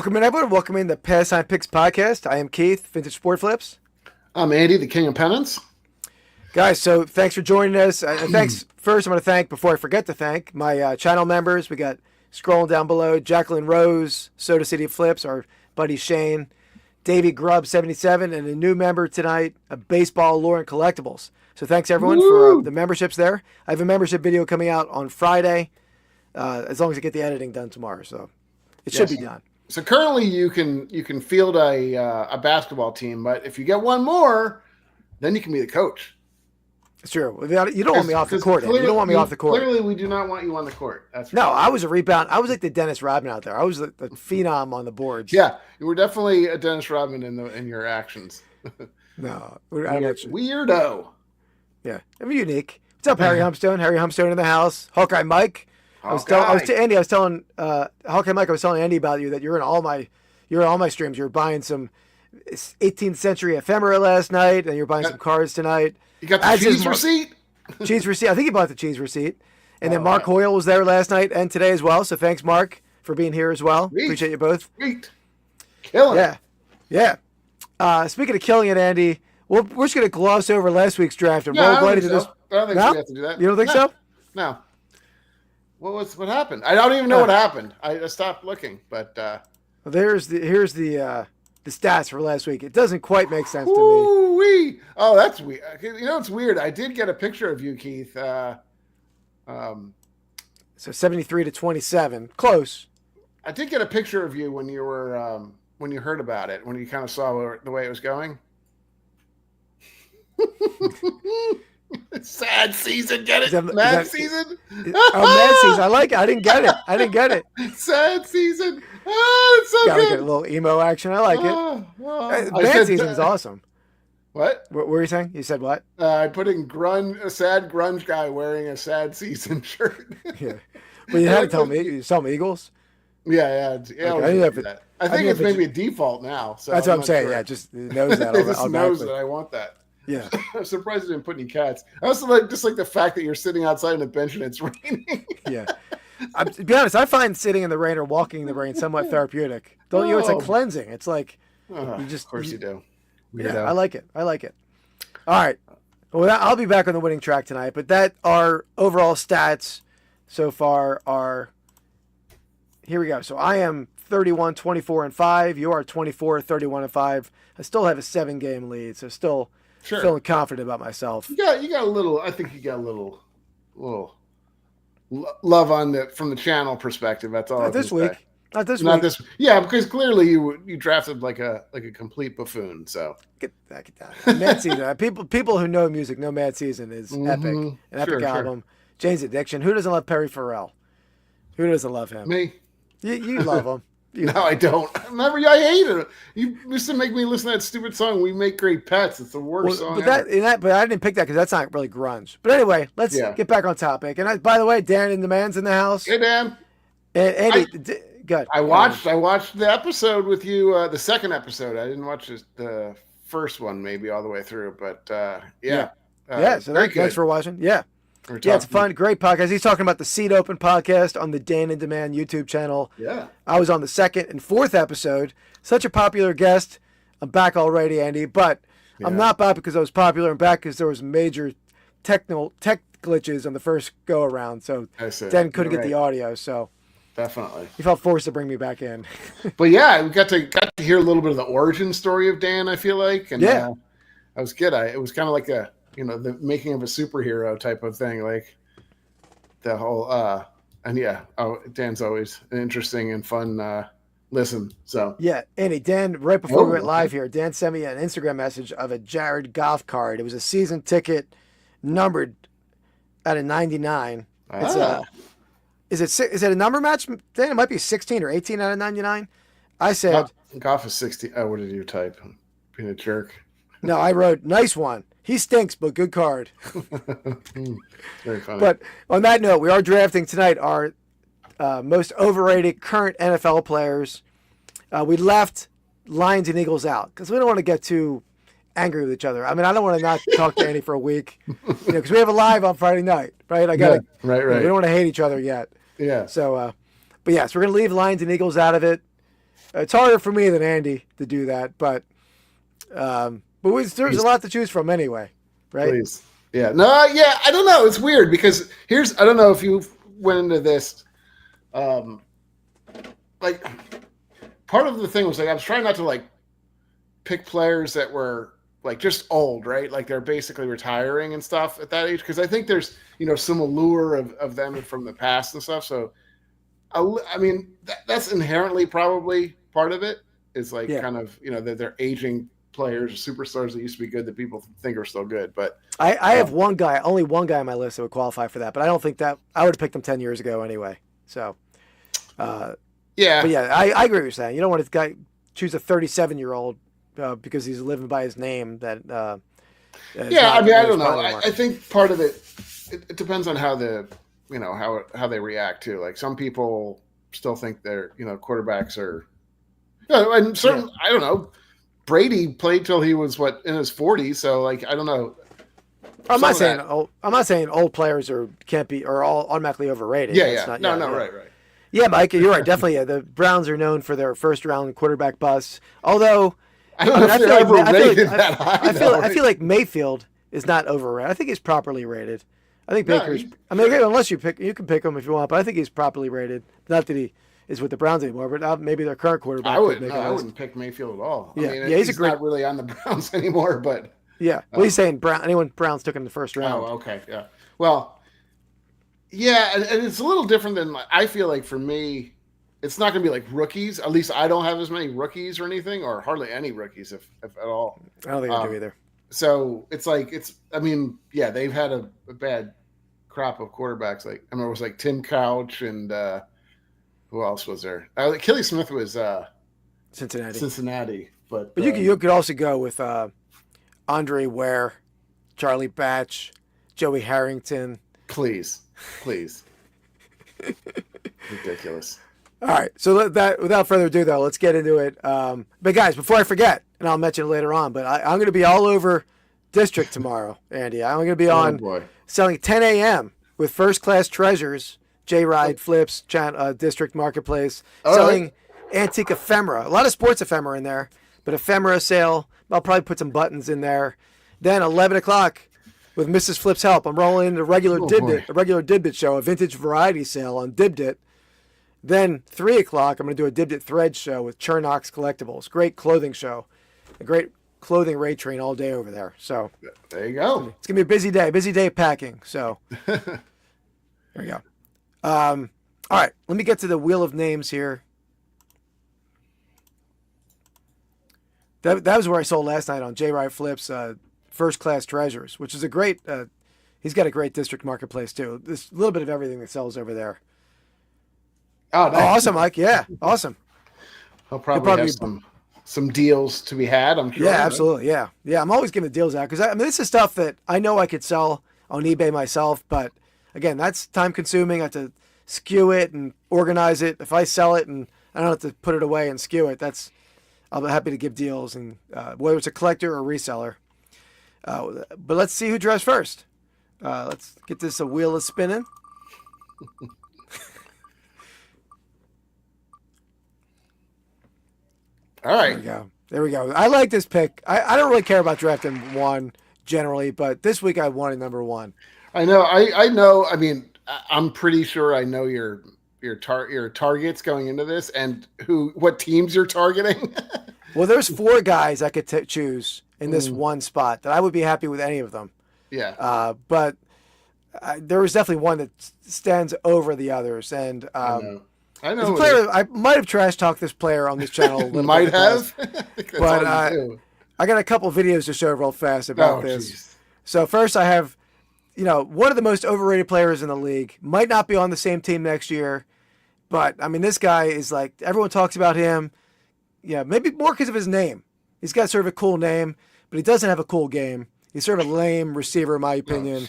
Welcome in, everyone. Welcome in the Pastime Picks Podcast. I am Keith, Vintage Sport Flips. I'm Andy, the King of Pennants. Guys, so thanks for joining us. And thanks, first I want to thank, before I forget to thank, my channel members. We got, scrolling down below, Jacqueline Rose, Soda City Flips, our buddy Shane, Davey Grubb 77, and a new member tonight, Baseball Lore and Collectibles. So thanks, everyone, for the memberships there. I have a membership video coming out on Friday, as long as I get the editing done tomorrow. So it should be done. So currently you can field a basketball team, but if you get one more, then you can be the coach. It's true. You don't want me off the court. You don't want me off the court. Clearly, we do not want you on the court. That's no, I was a rebound. I was like the Dennis Rodman out there. I was the phenom on the boards. Yeah, you were definitely a Dennis Rodman in your actions. No, weirdo. Yeah, I'm unique. What's up, Harry Humstone? Harry Humstone in the house. Hawkeye Mike. I was telling Hawkeye Mike. I was telling Andy about you that you're in all my streams. You're buying some 18th century ephemera last night, and you're buying some cards tonight. You got the cheese receipt? Cheese receipt. I think he bought the cheese receipt. And then Mark Hoyle was there last night and today as well. So thanks, Mark, for being here as well. Sweet. Appreciate you both. Sweet. Killing it. Yeah. Speaking of killing it, Andy, we're just going to gloss over last week's draft and roll right into this. I don't think we have to do that. You don't think so? No. What happened? I don't even know what happened. I stopped looking, but here's the stats for last week. It doesn't quite make sense to me. Ooh-wee. Oh, that's weird. You know, it's weird. I did get a picture of you, Keith. So 73 to 27, close. I did get a picture of you when you were when you heard about it, when you kind of saw the way it was going. Sad season, get it? Mad season? Mad season. I like it. I didn't get it. Sad season. Oh, it's so good. Get a little emo action. I like it. Mad season is awesome. What? What were you saying? You said what? I put in a sad grunge guy wearing a sad season shirt. Yeah. Well, you had to tell me. You saw me Eagles? Yeah. Okay. I think it's maybe a default now. So that's what I'm saying. Sure. Yeah, just knows that. It just knows that I want that. Yeah. I'm surprised it didn't put any cats. I also like the fact that you're sitting outside on the bench and it's raining. Yeah. To be honest, I find sitting in the rain or walking in the rain somewhat therapeutic. Don't you? It's like cleansing. It's like you just. Of course you do. Yeah, I like it. All right. Well, I'll be back on the winning track tonight, but our overall stats so far are. Here we go. So I am 31, 24, and 5. You are 24, 31, and 5. I still have a 7-game lead, so still feeling confident about myself. You got a little. I think you got a little love on from the channel perspective. That's all. Not this week. Not this week. Yeah, because clearly you drafted like a complete buffoon. So get down. Mad Season. People who know music know Mad Season is epic. An epic album. Jane's Addiction. Who doesn't love Perry Farrell? Who doesn't love him? Me. You love him. No, I don't. I hate it. You used to make me listen to that stupid song, We Make Great Pets. It's the worst song ever. But I didn't pick that because that's not really grunge. But anyway, let's get back on topic. And by the way, Dan and the man's in the house. Hey, Dan. And Andy, good. I watched the episode with you, the second episode. I didn't watch the first one maybe all the way through, but so thanks for watching. Yeah. It's a fun, great podcast. He's talking about the Seat Open podcast on the Dan and Demand YouTube channel. Yeah. I was on the second and fourth episode. Such a popular guest. I'm back already, Andy, but I'm not back because I was popular. I'm back because there was major tech glitches on the first go around. So Dan couldn't get the audio. So definitely he felt forced to bring me back in. But yeah, we got to hear a little bit of the origin story of Dan, I feel like. And that was good. It was kind of like the making of a superhero type of thing, like the whole Dan's always an interesting and fun listen. So Andy, Dan, right before we went live here, Dan sent me an Instagram message of a Jared Goff card. It was a season ticket numbered out of 99. Is it a number match? Dan, it might be 16 or 18 out of 99. I said Goff is 60. Oh, what did you type? Being a jerk. No, I wrote nice one. He stinks, but good card. Very funny. But on that note, we are drafting tonight our most overrated current NFL players. We left Lions and Eagles out because we don't want to get too angry with each other. I mean, I don't want to not talk to Andy for a week, because we have a live on Friday night, right? Right. We don't want to hate each other yet. Yeah. So, but yes, we're going to leave Lions and Eagles out of it. It's harder for me than Andy to do that, but there's a lot to choose from anyway, right? Please. Yeah. No, yeah, I don't know. It's weird because I don't know if you went into this, like, part of the thing was like, I was trying not to like pick players that were like just old, right? Like they're basically retiring and stuff at that age. Cause I think there's, some allure of them from the past and stuff. So, I mean, that's inherently probably part of it is like kind of, that they're aging players, superstars that used to be good that people think are still good. But I have only one guy on my list that would qualify for that, but I don't think that I would have picked him 10 years ago anyway. So, yeah, but yeah, I agree with what you're saying. You don't want to guy choose a 37-year-old because he's living by his name. That yeah, I mean, I don't know. I think part of it depends on how how they react to. Like some people still think they're quarterbacks are, and certain I don't know. Brady played till he was in his 40s, so like I don't know. I'm not saying old players are all automatically overrated. Yeah. Right. Yeah, Mike, you're right. Definitely, the Browns are known for their first-round quarterback busts. Although I don't know if they're ever rated that high. I feel like Mayfield is not overrated. I think he's properly rated. I think Baker's. I mean, unless you can pick him if you want, but I think he's properly rated. Not that he is with the Browns anymore, but maybe their current quarterback. I wouldn't pick Mayfield at all. Yeah, I mean, he's not really on the Browns anymore. But yeah, well, he's saying anyone Browns took in the first round. Oh, okay, yeah. Well, yeah, and it's a little different than I feel like for me. It's not going to be like rookies. At least I don't have as many rookies or anything, or hardly any rookies, if at all. I don't think I do either. So it's like I mean, yeah, they've had a bad crop of quarterbacks. Like I remember it was like Tim Couch and who else was there? Kelly Smith was Cincinnati, but you could also go with Andre Ware, Charlie Batch, Joey Harrington. Please. Ridiculous. All right, so without further ado, though, let's get into it. But guys, before I forget, and I'll mention it later on, but I'm going to be all over District tomorrow, Andy. I'm going to be on selling 10 a.m. with First Class Treasures, J-Ride Flips, District Marketplace, selling antique ephemera. A lot of sports ephemera in there, but ephemera sale. I'll probably put some buttons in there. Then 11 o'clock with Mrs. Flip's help, I'm rolling into a regular Dibdit show, a vintage variety sale on Dibdit. Then 3 o'clock, I'm going to do a Dibdit Thread show with Chernox Collectibles. Great clothing show. A great clothing rate train all day over there. So there you go. It's going to be a busy day packing. So there we go. All right, let me get to the wheel of names here. That was where I sold last night on J-Ride Flips First Class Treasures, which is a great, he's got a great district marketplace too. There's a little bit of everything that sells over there. Oh, nice. Awesome, Mike. Yeah, awesome. He'll probably have some deals to be had, I'm sure. Yeah, absolutely. Yeah. I'm always giving deals out because this is stuff that I know I could sell on eBay myself, but again, that's time consuming. I have to skew it and organize it. If I sell it and I don't have to put it away and skew it, I'll be happy to give deals, and whether it's a collector or a reseller. But let's see who draws first. Let's get this wheel is spinning. All right. There we go. I like this pick. I don't really care about drafting one generally, but this week I wanted number one. I know. I know. I mean, I'm pretty sure I know your targets going into this and what teams you're targeting. Well, there's 4 guys I could choose in this one spot that I would be happy with any of them. Yeah. But there was definitely one that stands over the others, and I know. I might have trash talked this player on this channel. Might have, but I got a couple videos to show real fast about this. Geez. So first, I have, one of the most overrated players in the league. Might not be on the same team next year, but I mean, this guy is like everyone talks about him. Yeah, maybe more because of his name. He's got sort of a cool name, but he doesn't have a cool game. He's sort of a lame receiver, in my opinion.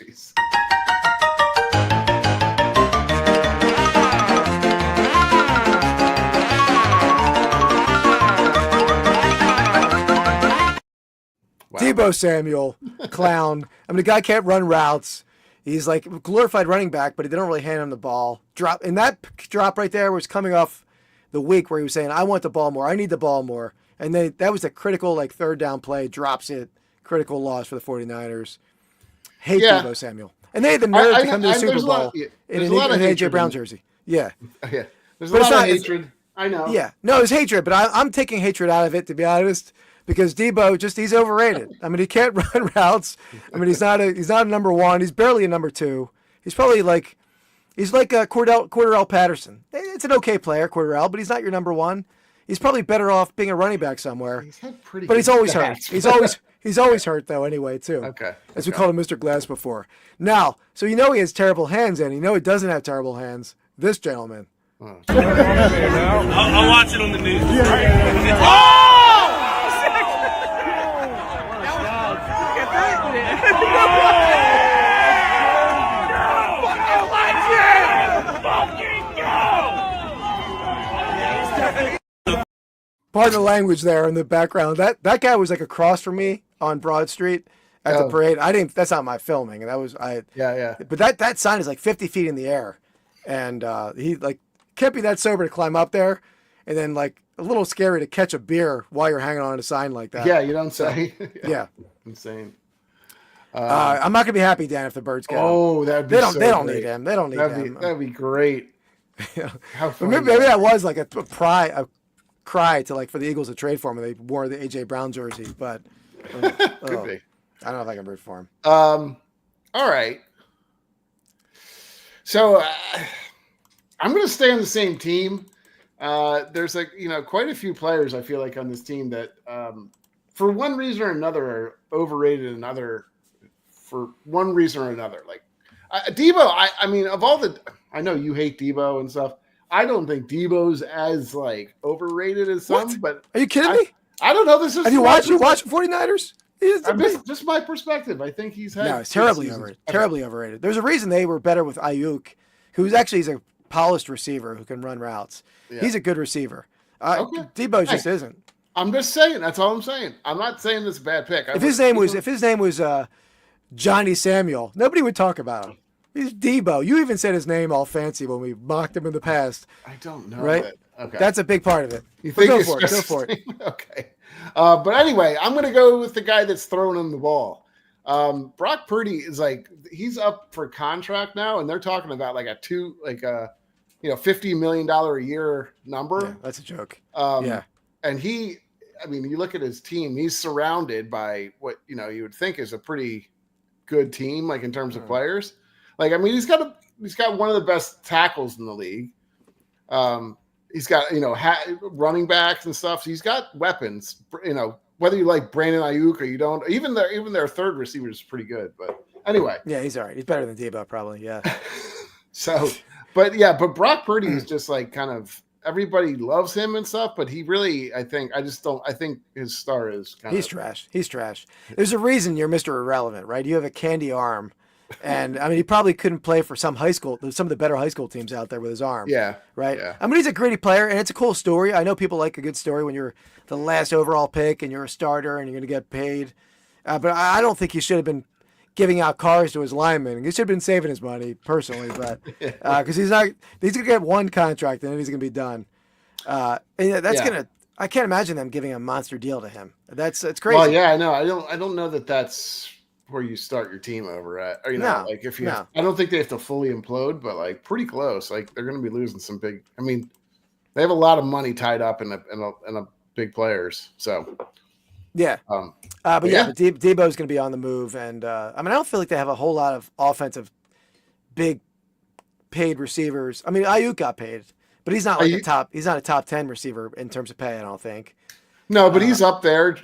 Wow. Deebo Samuel, clown. I mean, the guy can't run routes. He's like a glorified running back, but he didn't really hand him the ball. That drop right there was coming off the week where he was saying, I want the ball more. I need the ball more. And then that was a critical, like, third down play, drops it, critical loss for the 49ers. Hate Deebo Samuel. And they had the nerve to come to the Super Bowl in an A.J. Brown jersey. Yeah. Yeah. There's a lot of hatred. I know. Yeah. No, it's hatred, but I'm taking hatred out of it, to be honest, because Deebo he's overrated. I mean, he can't run routes. I mean, he's not a number one. He's barely a number two. He's probably like a Cordell Patterson. It's an okay player, Cordell, but he's not your number one. He's probably better off being a running back somewhere. But he's always hurt. He's always hurt though. Anyway, too. Okay. As we called him, Mr. Glass before. Now, so he has terrible hands, and he doesn't have terrible hands. This gentleman. I'll watch it on the news. Pardon the language there in the background. That guy was like across from me on Broad Street at the parade. That's not my filming. Yeah. But that sign is like 50 feet in the air, and he like can't be that sober to climb up there, and then like a little scary to catch a beer while you're hanging on a sign like that. Yeah, you don't say. Yeah. Insane. I'm not gonna be happy, Dan, if the Birds get him. Oh, that'd be they don't need him. They don't need him. That'd be great. Maybe that was like a cry to like for the Eagles to trade for him. And they wore the A.J. Brown jersey, but could be. I don't know if I can root for him. All right. So I'm going to stay on the same team. There's quite a few players I feel like on this team that for one reason or another are overrated, for one reason or another. Like Debo, I mean, of all I know you hate Debo and stuff. I don't think Debo's as like overrated as some. What? But are you kidding me? I don't know. This is. Have you watched 49ers? Just my perspective. I think he's had. No, it's terribly overrated. Okay. Terribly overrated. There's a reason they were better with Ayuk, who's a polished receiver who can run routes. Yeah. He's a good receiver. Okay. Debo just isn't. I'm just saying. That's all I'm saying. I'm not saying this is a bad pick. If his name was Johnny Samuel, nobody would talk about him. He's Debo. You even said his name all fancy when we mocked him in the past. I don't know. Right? Okay. That's a big part of it. You think go for it. Okay. But anyway, I'm going to go with the guy that's throwing him the ball. Brock Purdy is he's up for contract now, and they're talking about $50 million a year number. Yeah, that's a joke. And you look at his team, he's surrounded by what, you would think is a pretty good team, like in terms of players. He's got one of the best tackles in the league. He's got, running backs and stuff. So he's got weapons, whether you like Brandon Ayuk or you don't, even their third receiver is pretty good. But anyway. Yeah, he's all right. He's better than Debo probably. Yeah. But Brock Purdy is just kind of, everybody loves him and stuff, but he really, I think his star is he's trash. He's trash. There's a reason you're Mr. Irrelevant, right? You have a candy arm. And he probably couldn't play for some of the better high school teams out there with his arm. Yeah. Right. Yeah. He's a gritty player, and it's a cool story. I know people like a good story when you're the last overall pick and you're a starter and you're going to get paid. But I don't think he should have been giving out cars to his linemen. He should have been saving his money personally, but because he's going to get one contract and then he's going to be done. And I can't imagine them giving a monster deal to him. It's crazy. Well, yeah, I know. I don't know that that's where you start your team over at, or I don't think they have to fully implode, but pretty close. They're going to be losing some big. They have a lot of money tied up in a big players. So yeah, Debo's going to be on the move, and I don't feel like they have a whole lot of offensive big paid receivers. Ayuk got paid, but he's not He's not a top 10 receiver in terms of pay. I don't think. No, but he's up there.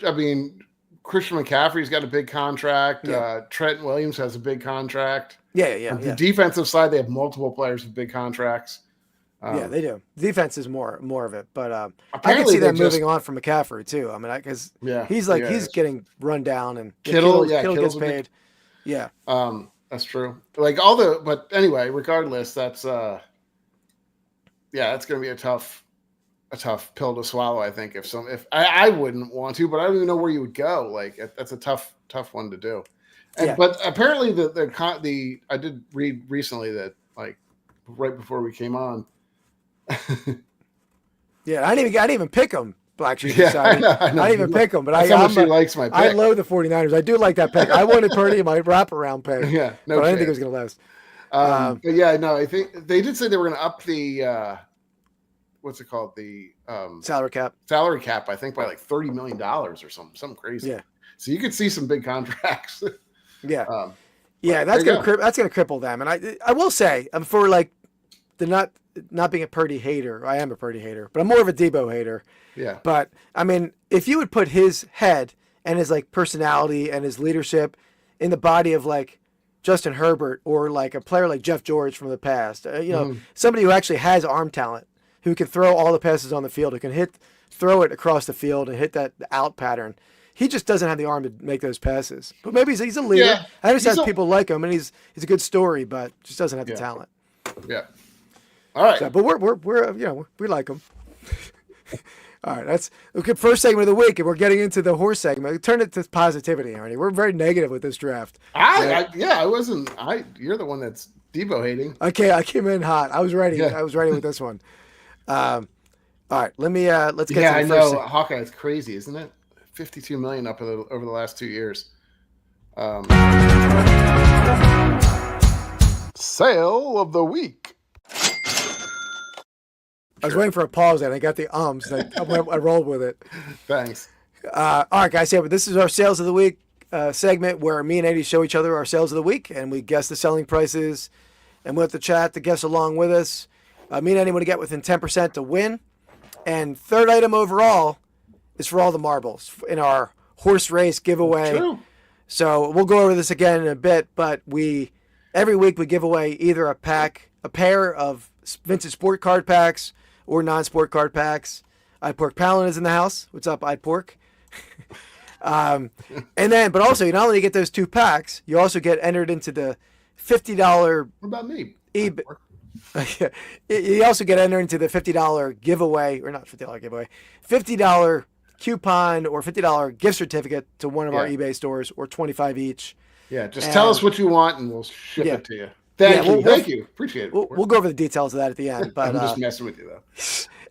Christian McCaffrey's got a big contract. Yeah. Trent Williams has a big contract. Yeah. On the defensive side, they have multiple players with big contracts. Yeah, they do. Defense is more of it, but I can see them moving on from McCaffrey too. Because he's getting run down, and Kittle gets paid. Yeah, that's true. But anyway, regardless, that's that's going to be a tough pill to swallow. I think if I wouldn't want to, but I don't even know where you would go. That's a tough one to do. But apparently I did read recently that right before we came on, Yeah, I didn't even pick them. Black Sheep Yeah, Society. I know. I didn't even pick them, but That's how much he likes my pick. I loathe the 49ers. I do like that pick. I wanted Purdy in my wraparound pick. Yeah, no but I didn't chance. think it was going to last. But yeah, no, I think they did say they were going to up the what's it called, the Salary cap. I think by like $30 million or something crazy. Yeah. So you could see some big contracts. Yeah. Yeah, that's gonna cripple them. And I will say, for like the not being a Purdy hater, I am a Purdy hater, but I'm more of a Debo hater. Yeah. But I mean, if you would put his head and his like personality and his leadership in the body of like Justin Herbert or like a player like Jeff George from the past, somebody who actually has arm talent, who can throw all the passes on the field, who can throw it across the field and hit that out pattern. He just doesn't have the arm to make those passes. But maybe he's a leader. Yeah, I understand people like him, and he's a good story, but just doesn't have the talent. Yeah. All right. So, but we're we like him. All right, that's okay. First segment of the week, and we're getting into the horse segment. Turn it to positivity, Arnie. We're very negative with this draft. I wasn't. You're the one that's Debo hating. Okay, I came in hot. I was ready. Yeah. I was ready with this one. All right, let's get to the Yeah, I first know. segment. Hawkeye is crazy, isn't it? $52 million up over the last 2 years. Sale of the week. I was waiting for a pause, and I got the ums. I rolled with it. Thanks. All right, guys. Yeah, but this is our sales of the week segment where me and Eddie show each other our sales of the week, and we guess the selling prices, and we'll have to chat to guess along with us. Me and Eddie want to get within 10% to win. And third item overall is for all the marbles in our horse race giveaway. True. So we'll go over this again in a bit, but every week we give away either a pair of vintage sport card packs or non-sport card packs. iPork Palin is in the house. What's up, iPork? But also, you not only get those 2 packs, you also get entered into the $50. What about me? You also get entered into the $50 giveaway, or not $50 giveaway, $50 coupon or $50 gift certificate to one of our eBay stores, or $25 each. Yeah, just tell us what you want and we'll ship it to you. Thank you. Appreciate it. We'll go over the details of that at the end. But I'm just messing with you,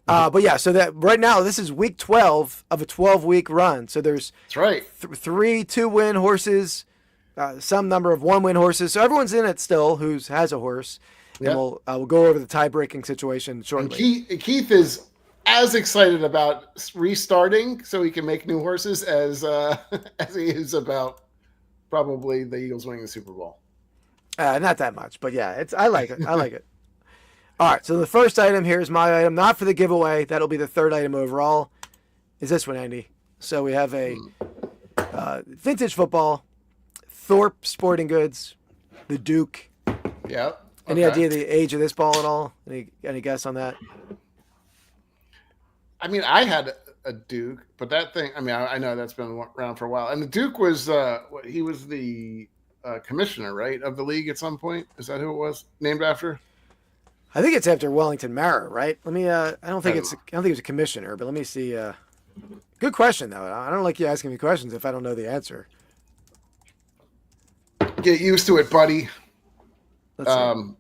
though. But yeah, so that right now this is week 12 of a 12-week run. So there's That's right. 3 2-win horses, some number of 1-win horses. So everyone's in it still who has a horse. Yep. And we'll go over the tie-breaking situation shortly. And Keith is as excited about restarting so he can make new horses as he is about probably the Eagles winning the Super Bowl. Not that much, but yeah, I like it. I like it. All right, so the first item here is my item, not for the giveaway. That'll be the third item overall. Is this one, Andy? So we have a vintage football, Thorpe Sporting Goods, the Duke. Yeah. Any idea the age of this ball at all? Any guess on that? I mean, I had a Duke, but that thing, I mean, I know that's been around for a while. And the Duke was, he was the commissioner, right, of the league at some point? Is that who it was named after? I think it's after Wellington Mara, right? Let me, I don't think it was a commissioner, but let me see. Good question, though. I don't like you asking me questions if I don't know the answer. Get used to it, buddy. Let's see.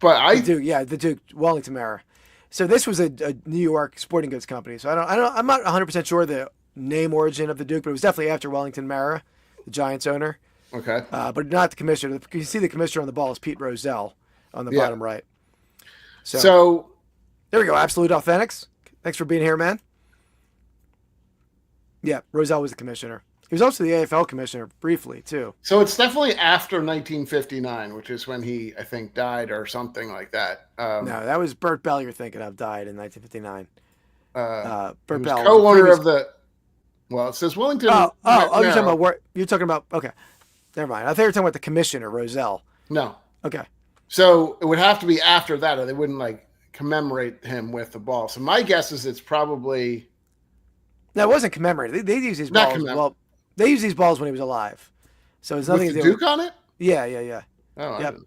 But the Duke, Wellington Mara. So this was a New York sporting goods company. So I'm not 100% sure the name origin of the Duke, but it was definitely after Wellington Mara, the Giants owner. Okay. But not the commissioner. You see the commissioner on the ball is Pete Rozelle on the bottom right. So there we go. Absolute Authentics. Thanks for being here, man. Yeah, Rozelle was the commissioner. He was also the AFL commissioner briefly, too. So it's definitely after 1959, which is when he, I think, died or something like that. No, that was Bert Bell you're thinking of, died in 1959. Bert Bell. Co-owner of the... Well, it says Wellington... You're talking about... Okay. Never mind. I thought you were talking about the commissioner, Rozelle. No. Okay. So it would have to be after that, or they wouldn't, commemorate him with the ball. So my guess is it's probably... No, it wasn't commemorated. They used these balls. Well, they used these balls when he was alive. So it's nothing with to the do Duke on it? Yeah. Oh, yep.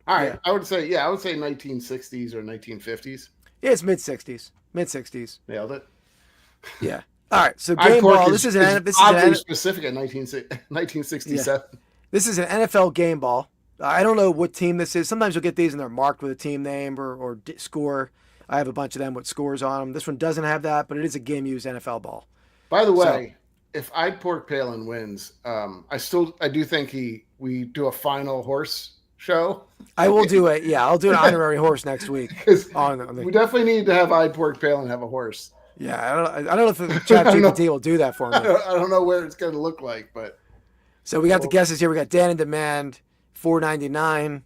All right. Yeah. I would say 1960s or 1950s. Yeah, it's mid-60s. Mid-60s. Nailed it. Yeah. All right. So game ball. This is oddly specific at 1967. Yeah. This is an NFL game ball. I don't know what team this is. Sometimes you'll get these and they're marked with a team name or score. I have a bunch of them with scores on them. This one doesn't have that, but it is a game used NFL ball. By the way, if I'd Pork Palin wins, I do think we do a final horse show. I will do it. Yeah, I'll do an honorary horse next week. We definitely need to have I'd Pork Palin have a horse. Yeah, I don't know if the ChatGPT will do that for me. I don't know where it's going to look like, but. So we got the guesses here. We got Dan in Demand, $4.99.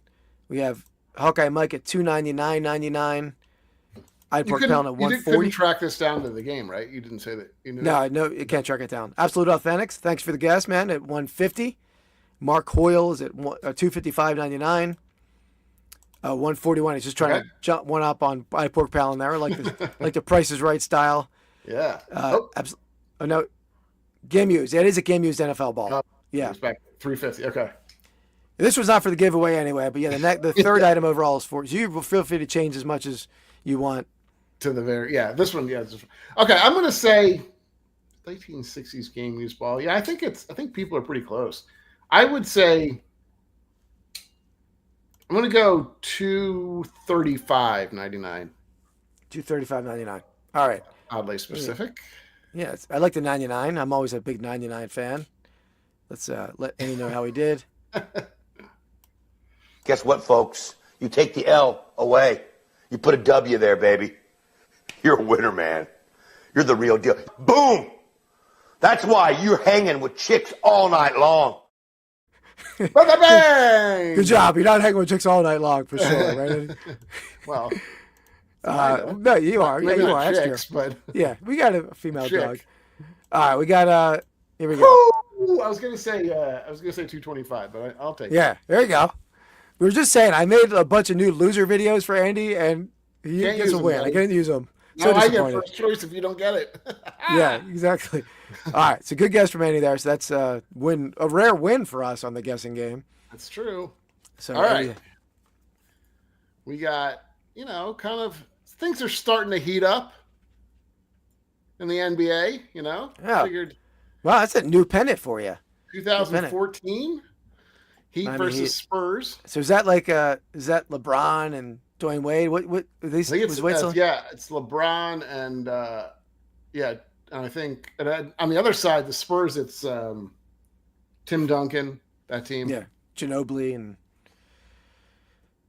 We have Hawkeye Mike at $2.99.99. I'd Pork Palin at $1.40. You couldn't track this down to the game, right? You didn't say that. You knew No, you can't track it down. Absolute Authentics. Thanks for the guess, man. At $1.50. Mark Hoyle is at $255.99. 141. He's just trying to jump one up on I'd Pork Palin there, like the Price is Right style. Yeah. No, game used. It is a game used NFL ball. Yeah. Respect. $350. Okay. This was not for the giveaway anyway, but yeah, the third item overall is for you. Will feel free to change as much as you want. To the this one, yeah. Okay, I'm gonna say 1960s game used ball. Yeah, I think people are pretty close. I would say I'm gonna go $235.99. $235.99. All right. Oddly specific. Yeah, I like the 99. I'm always a big 99 fan. Let's let Andy know how he did. Guess what, folks? You take the L away. You put a W there, baby. You're a winner, man. You're the real deal. Boom! That's why you're hanging with chicks all night long. Bang! Good job. You're not hanging with chicks all night long for sure, right? Well, no, you are. Yeah, you are. Chicks, That's true. but Yeah, we got a female chick. dog. All right, we got here we go. Woo! I was gonna say 225, but I'll take it. Yeah, there you go. We were just saying, I made a bunch of new loser videos for Andy, and he gets a win. I can't use them. So I get first choice if you don't get it. Yeah, exactly. All right, so good guess from Andy there. So that's a rare win for us on the guessing game. That's true. So all right, we got kind of things are starting to heat up in the NBA. Yeah. Figured. Wow, that's a new pennant for you. 2014 Heat versus Spurs. So is that is that LeBron and Dwayne Wade? What these? It's LeBron and and I think on the other side, the Spurs, it's Tim Duncan, that team. Yeah, Ginobili and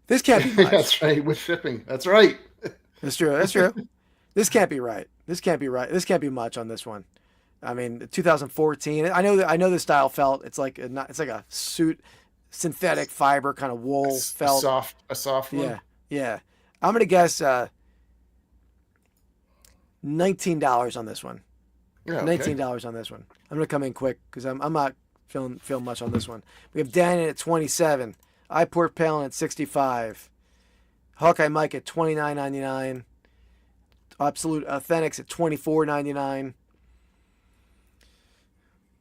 this can't be much. That's right, with shipping. That's right. That's true. This can't be right. This can't be right. This can't be much on this one. I mean, 2014. I know the style felt. It's like a suit, synthetic fiber kind of wool felt. A soft one. Yeah. I'm gonna guess $19 on this one. Yeah, okay. $19 on this one. I'm gonna come in quick because I'm not feeling much on this one. We have Dan at 27. I'd Pork Palin at 65. Hawkeye Mike at $29.99. Absolute Authentics at $24.99.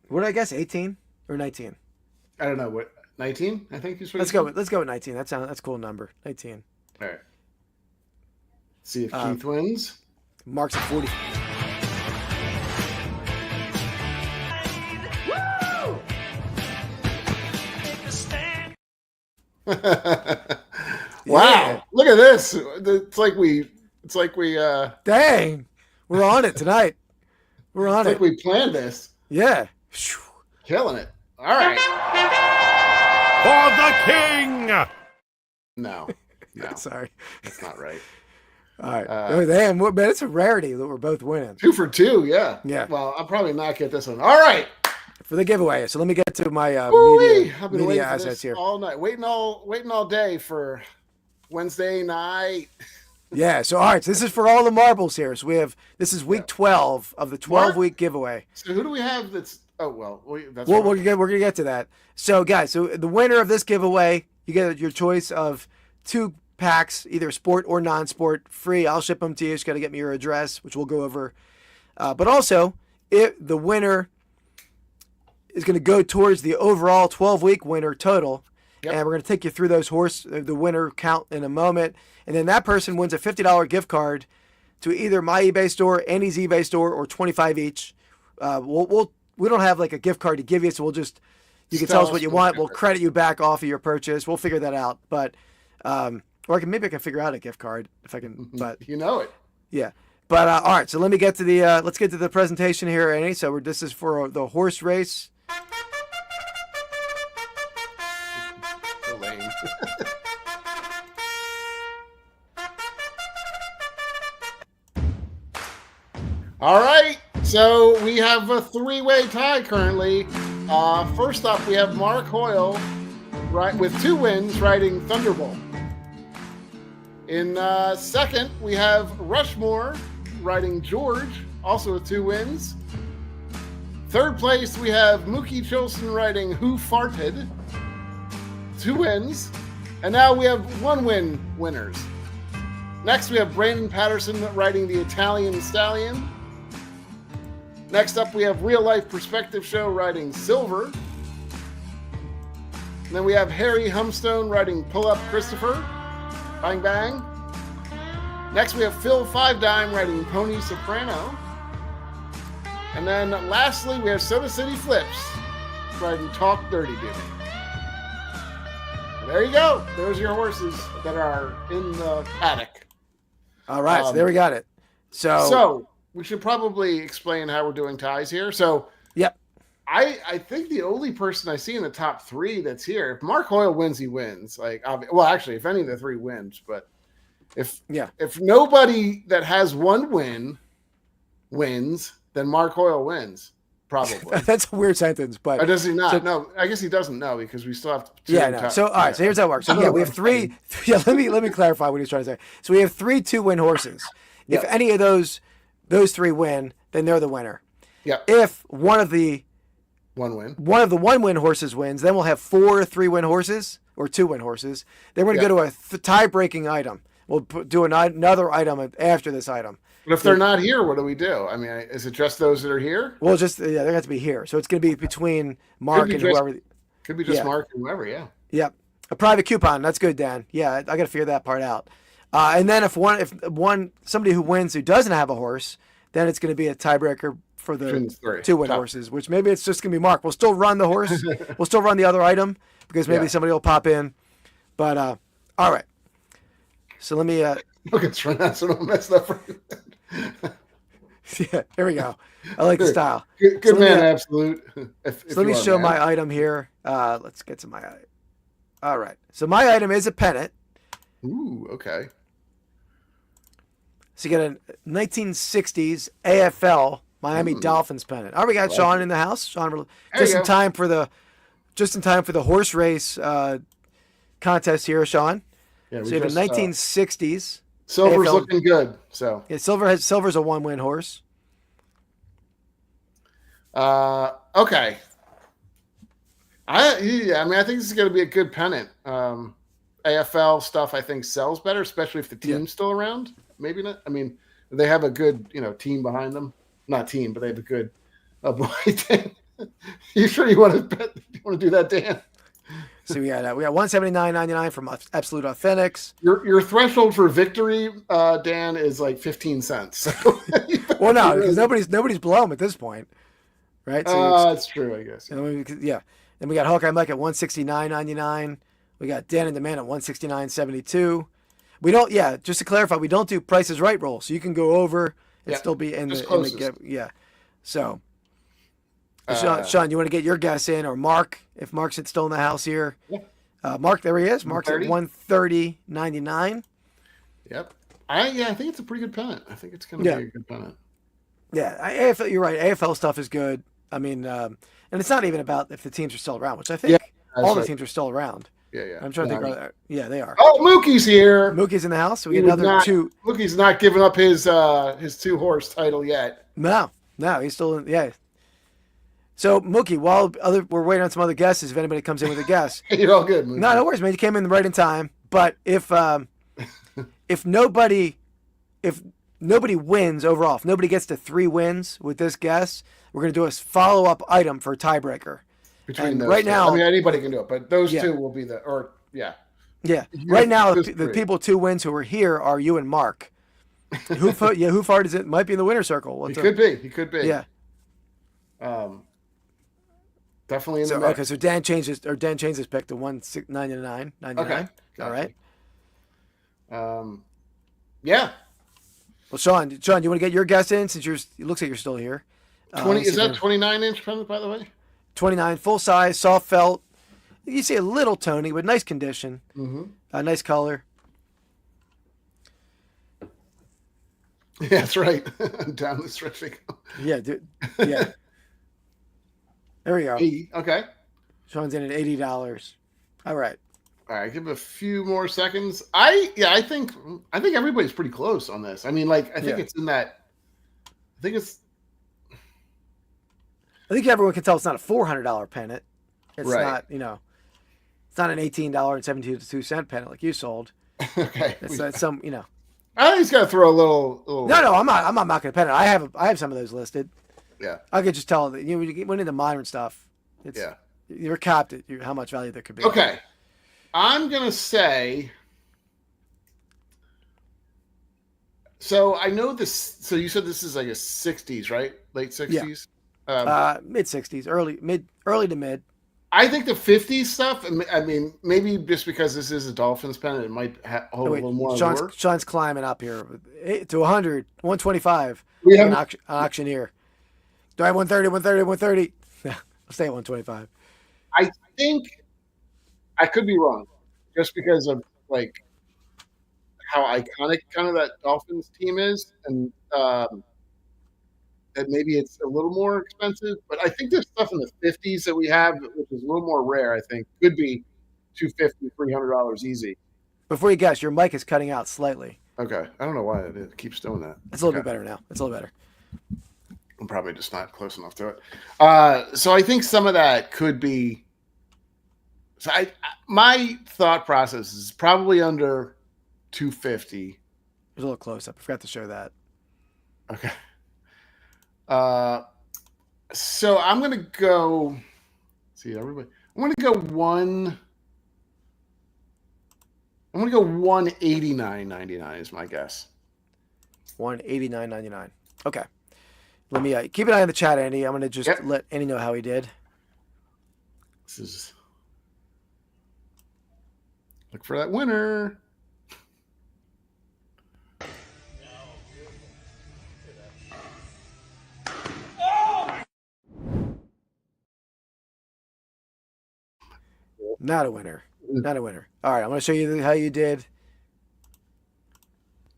What did I guess? 18 or 19? I don't know what 19. I think Let's go with 19. That's a cool number. 19. All right. See if Keith wins. Mark's at 40. Wow! Look at this. It's like we. Dang, we're on it tonight. We're on it. Like we planned this. Yeah. Killing it. All right. For the king. No. Sorry. That's not right. All right. Damn, man, it's a rarity that we're both winning. 2 for 2, yeah. Yeah. Well, I'll probably not get this one. All right. For the giveaway. So let me get to my media assets here. All night. Waiting all day for Wednesday night. Yeah, so all right, so this is for all the marbles here. So this is week 12 of the 12-week giveaway. So who do we have that's we're gonna get to that. So guys, so the winner of this giveaway, you get your choice of 2 packs, either sport or non-sport, free. I'll ship them to you. Just got to get me your address, which we'll go over. But also, the winner is going to go towards the overall 12-week winner total. Yep. And we're going to take you through the winner count in a moment. And then that person wins a $50 gift card to either my eBay store, Andy's eBay store, or 25 each. We don't have like a gift card to give you, so you can tell us what you want. We'll credit you back off of your purchase. We'll figure that out. But Or maybe I can figure out a gift card if I can. But you know it. yeah. But all right, so let me get to the let's get to the presentation here, Annie. So this is for the horse race. So lame. All right, so we have a three-way tie currently. First up, we have Mark Hoyle, with 2 wins, riding Thunderbolt. In second, we have Rushmore, riding George, also with 2 wins. Third place, we have Mookie Chilson riding Who Farted, 2 wins. And now we have 1-win winners. Next, we have Brandon Patterson riding the Italian Stallion. Next up, we have Real Life Perspective Show riding Silver. And then we have Harry Humstone riding Pull Up Christopher. Bang Bang. Next, we have Phil Five Dime riding Pony Soprano. And then lastly, we have Soda City Flips riding Talk Dirty to Me. There you go. There's your horses that are in the paddock. All right, so there we got it. So we should probably explain how we're doing ties here. So yep. I think the only person I see in the top 3 that's here, if Mark Hoyle wins, he wins. Well, actually, if any of the 3 wins, but if nobody that has 1 win wins, then Mark Hoyle wins. Probably. That's a weird sentence, but or does he not? No, I guess he doesn't know because we still have 2. Yeah, no. So all right, so here's how it works. So yeah, we have 3. Yeah, let me clarify what he's trying to say. So we have 3 2-win horses. If any of those 3 win, then they're the winner. Yeah. If one of the 1-win horses wins, then we'll have 4 3-win horses or 2-win horses. Then we're going to go to a tie-breaking item. We'll do another item after this item. But if they're not here, what do we do? I mean, is it just those that are here? Well, they have to be here. So it's going to be between Mark and whoever. Could be just Mark and whoever, yeah. Yep. A private coupon. That's good, Dan. Yeah, I got to figure that part out. And then if somebody who wins who doesn't have a horse, then it's going to be a tiebreaker for the 2-win horses, which maybe it's just going to be Mark. We'll still run the horse. We'll still run the other item because maybe somebody will pop in. But all right. So let me. Look, it's run out, so don't mess up. Yeah, here we go. I like the style. Good man, absolute. So let me show my item here. Let's get to my item. All right. So my item is a pennant. Ooh, okay. So you get a 1960s AFL Miami Dolphins pennant. All right, we got Sean in the house. Sean, just in time for the horse race contest here, Sean. Yeah, so you have a 1960s. Silver's AFL. Looking good. So yeah, Silver's a 1-win horse. Okay. I think this is going to be a good pennant. AFL stuff I think sells better, especially if the team's still around. Maybe not. I mean, they have a good team behind them. Not team, but they have a good. Oh boy, Dan. You sure you want to bet? You want to do that, Dan? So we got $179.99 from Absolute Authentics. Your threshold for victory, Dan, is like 15 cents. So well, no, because nobody's below him at this point, right? So that's true, I guess. Yeah. Then we got Hawkeye Mike at $169.99. We got Dan and the Man at $169.72. We don't. Yeah, just to clarify, we don't do Prices Right rolls, so you can go over and still be in the yeah. So. Sean, you want to get your guess in, or Mark, if Mark's still in the house here? Yeah. Mark, there he is. Mark's at $130.99. Yep. I think it's a pretty good pennant. I think it's going to be a good pennant. Yeah, AFL, you're right. AFL stuff is good. I mean, and it's not even about if the teams are still around, which I think all the teams are still around. Yeah. I'm trying to think. Yeah, they are. Oh, Mookie's here. Mookie's in the house. So we get another 2. Mookie's not giving up his 2-horse title yet. No, he's still in. Yeah. So, Mookie, while we're waiting on some other guesses, if anybody comes in with a guess. You're all good, Mookie. No worries, man. You came in right in time. But if nobody wins overall, if nobody gets to 3 wins with this guess, we're going to do a follow-up item for a tiebreaker. Between those right two. now, I mean, anybody can do it, but those 2 will be Yeah. Right now, the people 2 wins who are here are you and Mark. Who far does it? Might be in the winner's circle. He could be. Yeah. Definitely in the mix. Okay, so Dan changed his pick to $169.99. Okay. All right. Yeah. Well, Sean, do you want to get your guess in since it looks like you're still here? 20 is that 29-inch pennant, by the way? 29, full size, soft felt. You see a little Tony, but nice condition. Mm-hmm. Nice color. Yeah, that's right. Down the stretch they go. Yeah, dude. Yeah. There we go. Okay. Sean's in at $80. All right. All right, give it a few more seconds. I think everybody's pretty close on this. I mean, like, I think it's in that. I think everyone can tell it's not a $400 pennant. It's right. not, it's not an $18.72 pennant like you sold. Okay. It's some, I think he's got to throw a little. No, I'm not knocking a pennant. I have some of those listed. Yeah. I could just tell that when you went into modern stuff, you're capped at how much value there could be. Okay. I'm going to say, so I know this, so you said this is like a 60s, right? Late 60s? Yeah. Mid 60s, early to mid. I think the 50s stuff, I mean, maybe just because this is a Dolphins pennant, it might hold a little more allure. Sean's climbing up here to 100, 125. We have an auctioneer. Do I have 130, 130, 130? I'll stay at 125. I think I could be wrong, just because of like how iconic kind of that Dolphins team is, and that maybe it's a little more expensive. But I think there's stuff in the 50s that we have, which is a little more rare. I think could be $250, $300 easy. Before you guess, your mic is cutting out slightly. Okay, I don't know why it keeps doing that. It's a little bit better now. It's a little better. I'm probably just not close enough to it. So I think some of that could be. So my thought process is probably under 250. It was a little close up. I forgot to show that. Okay. So I'm gonna go. See everybody. I'm gonna go 189.99 is my guess. 189.99. Okay. Let me keep an eye on the chat, Andy. I'm gonna just let Andy know how he did. This is. Look for that winner. Not a winner. Not a winner. All right, I'm going to show you how you did.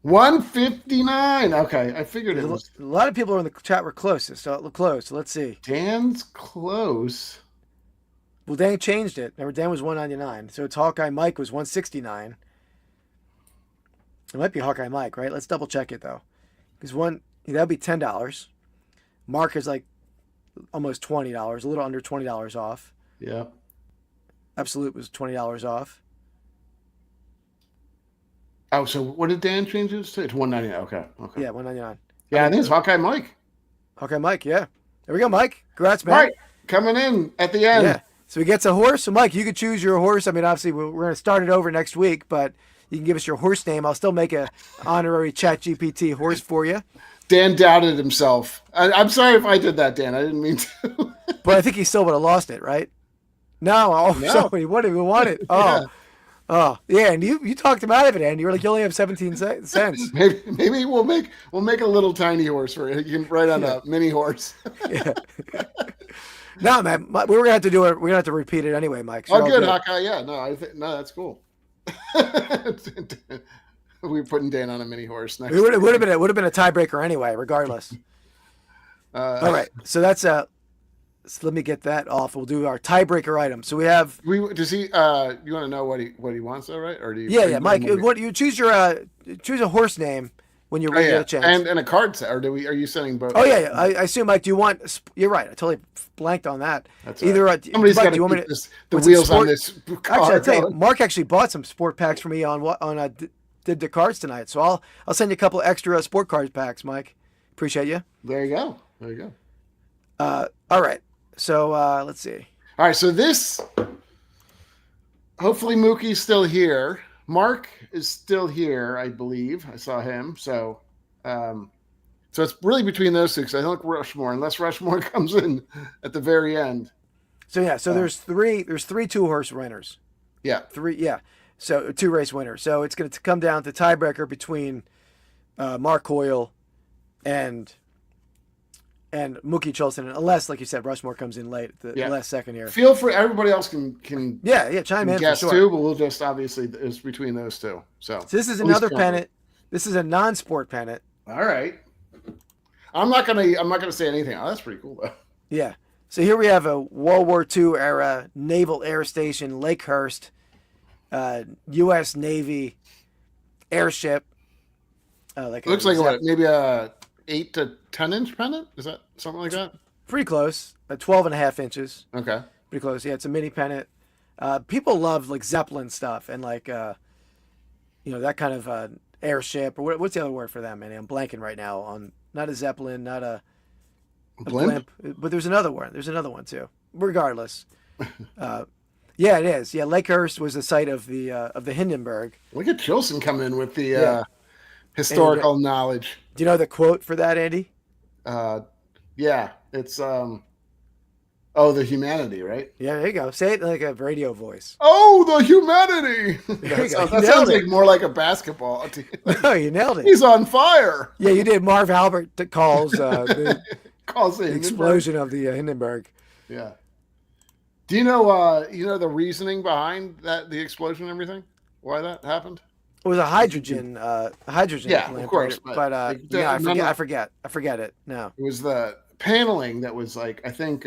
159. Okay, I figured it was. A lot of people in the chat were closest, so it looked close. So let's see. Dan's close. Well, Dan changed it. Remember, Dan was 199. So it's Hawkeye Mike was 169. It might be Hawkeye Mike, right? Let's double check it though, because that would be $10. Mark is like almost $20, a little under $20 off. Yeah. Absolute was $20 off. Oh, so what did Dan change it to? It's 199. Okay. Yeah, 199. Yeah, I think it's Hawkeye Mike. Hawkeye Mike, yeah. There we go, Mike. Congrats, man. All right, coming in at the end. Yeah. So he gets a horse. So, Mike, you could choose your horse. I mean, obviously, we're going to start it over next week, but you can give us your horse name. I'll still make a honorary ChatGPT horse for you. Dan doubted himself. I'm sorry if I did that, Dan. I didn't mean to. But I think he still would have lost it, right? No. So he wouldn't even want it. Oh. Yeah. Oh, yeah, and you talked him out of it, Andy. You were like, you only have 17 cents. Maybe we'll make a little tiny horse for it. You can write on a mini horse. Yeah. No, man, we're gonna have to do it. We're gonna have to repeat it anyway, Mike. So good, Hawkeye. Yeah, no, that's cool. We're putting Dan on a mini horse next. It would have been a tiebreaker anyway, regardless. All right, so that's so let me get that off. We'll do our tiebreaker item. So we have. Does he? You want to know what he wants, though, right? Or do you? Yeah, Mike. What you choose choose a horse name when you get a chance, and a card set. Or are you sending both? Oh yeah. I assume, Mike. Do you want? You're right. I totally blanked on that. That's either right. Somebody's got to keep the wheels on this car. Actually, I'll tell you, Mark actually bought some sport packs for me did the cards tonight. So I'll send you a couple extra sport cards packs, Mike. Appreciate you. There you go. All right. So let's see. All right. So this, hopefully Mookie's still here. Mark is still here, I believe. I saw him. So it's really between those two, because I think Rushmore, unless Rushmore comes in at the very end. So yeah. So there's three 2-horse renters. Yeah. 3. Yeah. So a 2-race winner. So it's going to come down to tiebreaker between Mark Hoyle and Mookie Cholson, unless, like you said, Rushmore comes in late at the last second here. Feel free. Everybody else can chime in guess for sure. too, but we'll just obviously it's between those two. So this is another pennant. This is a non-sport pennant. All right. I'm not gonna say anything. Oh, that's pretty cool though. Yeah. So here we have a World War II era Naval Air Station, Lakehurst, U.S. Navy airship. Looks like what, maybe a 8 to 10 inch pennant? Is that something like that? Pretty close. 12.5 inches. Okay. Pretty close. Yeah, it's a mini pennant. People love like Zeppelin stuff and like that kind of airship, or what's the other word for that, man? I'm blanking right now on not a Zeppelin, not a blimp, but there's another one. There's another one too. Regardless, yeah, it is. Yeah, Lakehurst was the site of the Hindenburg. Look at Chilson come in with the historical knowledge. Do you know the quote for that, Andy? Yeah, it's the humanity, right? Yeah, there you go. Say it like a radio voice. Oh, the humanity. That sounds like more like a basketball team. No, you nailed it. He's on fire. Yeah, you did. Marv Albert that calls the the explosion of the Hindenburg. Yeah. Do you know the reasoning behind the explosion and everything? Why that happened? It was a hydrogen. Yeah, lamp, of course. But I forget it now. It was the paneling that was like, I think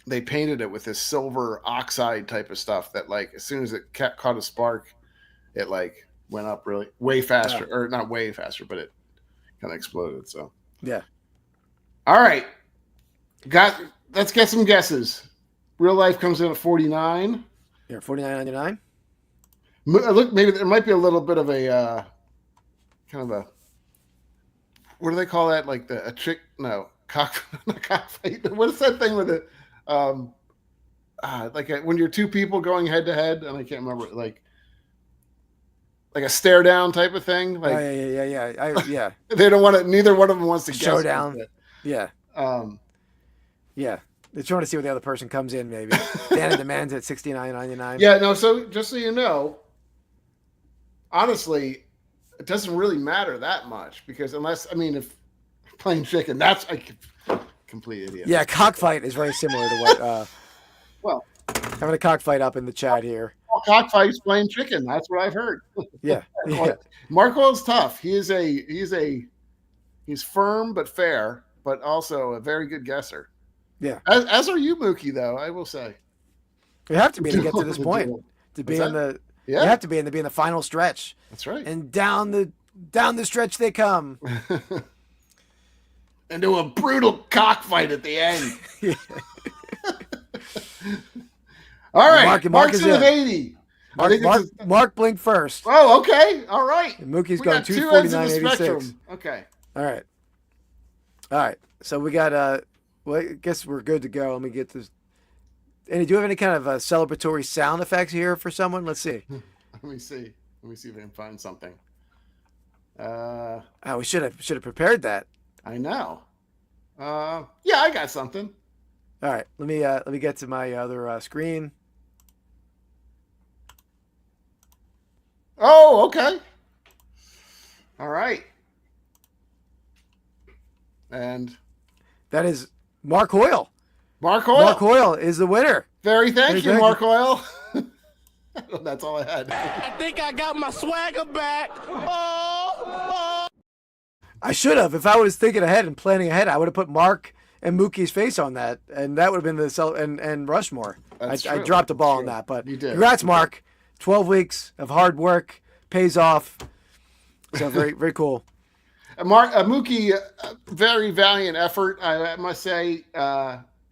they painted it with this silver oxide type of stuff that, like, as soon as it caught a spark, it like went up really way faster, or not way faster, but it kind of exploded. So yeah. All right, let's get some guesses. Real life comes in at 49. Yeah, $49.99. Look, maybe there might be a little bit of a kind of a, what do they call that? Like cockfight. What is that thing with it? When you're two people going head to head, and I can't remember, like a stare down type of thing. Like, yeah. They don't want it. Neither one of them wants to showdown. Yeah. Yeah. They're trying to see where the other person comes in. Maybe Dan demands at $69.99. Yeah. No. So just so you know, honestly, it doesn't really matter that much, because if playing chicken, that's a complete idiot. Yeah, cockfight is very similar to what. Having a cockfight up in the chat here. Well, cockfights playing chicken. That's what I've heard. Yeah. Mark Hoyle's tough. He's firm but fair, but also a very good guesser. Yeah. As are you, Mookie, though, I will say. You have to be to get to this point. To be in the you have to be in the final stretch. That's right. And down the stretch they come. And do a brutal cockfight at the end. All right. Mark's in at 80. Mark blinked first. Oh, okay. All right. And Mookie's going 249.86. Okay. All right. So we got I guess we're good to go. Let me get this. Andy, do you have any kind of celebratory sound effects here for someone? Let's see. Let me see if I can find something. We should have prepared that. I know. Yeah, I got something. All right, let me get to my other screen. Oh, okay. All right. And that is Mark Hoyle. Mark Hoyle. Mark Hoyle is the winner. Thank you, Mark Hoyle. That's all I had. I think I got my swagger back. I should have. If I was thinking ahead and planning ahead, I would have put Mark and Mookie's face on that, and that would have been and Rushmore. I dropped the ball on that, but you did. Congrats, Mark. 12 weeks of hard work pays off. So very, very cool. Mookie, very valiant effort, I must say.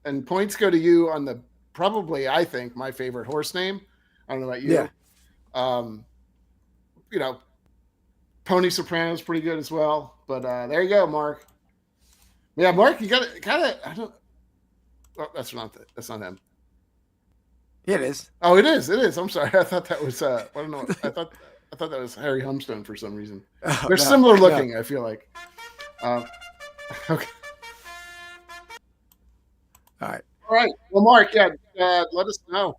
And points go to you on the probably, I think, my favorite horse name. I don't know about you. Yeah. Pony Soprano is pretty good as well. But there you go, Mark. Yeah, Mark, you got it. I don't. Oh, that's not him. Yeah, it is. Oh, it is. I'm sorry. I thought that was. I don't know. I thought that was Harry Humstone for some reason. They're similar looking. I feel like. Okay. All right. All right. Well, Mark, let us know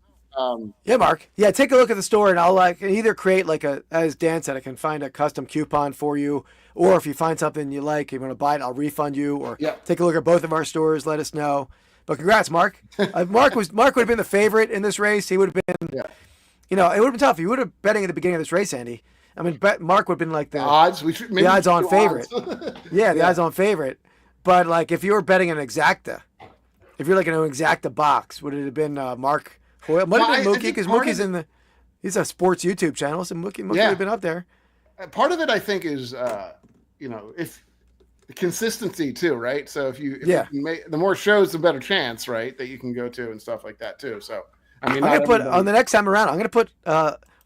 Yeah, Mark. Yeah, take a look at the store, and I'll either create as Dan said, I can find a custom coupon for you, or if you find something you like, you want to buy it, I'll refund you, or take a look at both of our stores. Let us know. But congrats, Mark. Mark would have been the favorite in this race. He would have been, it would have been tough. He would have betting at the beginning of this race, Andy. I mean, Mark would have been like the odds. The odds-on favorite. The odds-on favorite. But if you were betting an exacta, if you're looking at an exacta box, would it have been Mark? Well, it might have been Mookie, because Mookie's he's a sports YouTube channel, so Mookie would have been up there. Part of it, I think, is if consistency too, right? So if you can make the more shows, the better chance, right, that you can go to and stuff like that too. So I mean, I'm gonna put on the next time around. I'm gonna put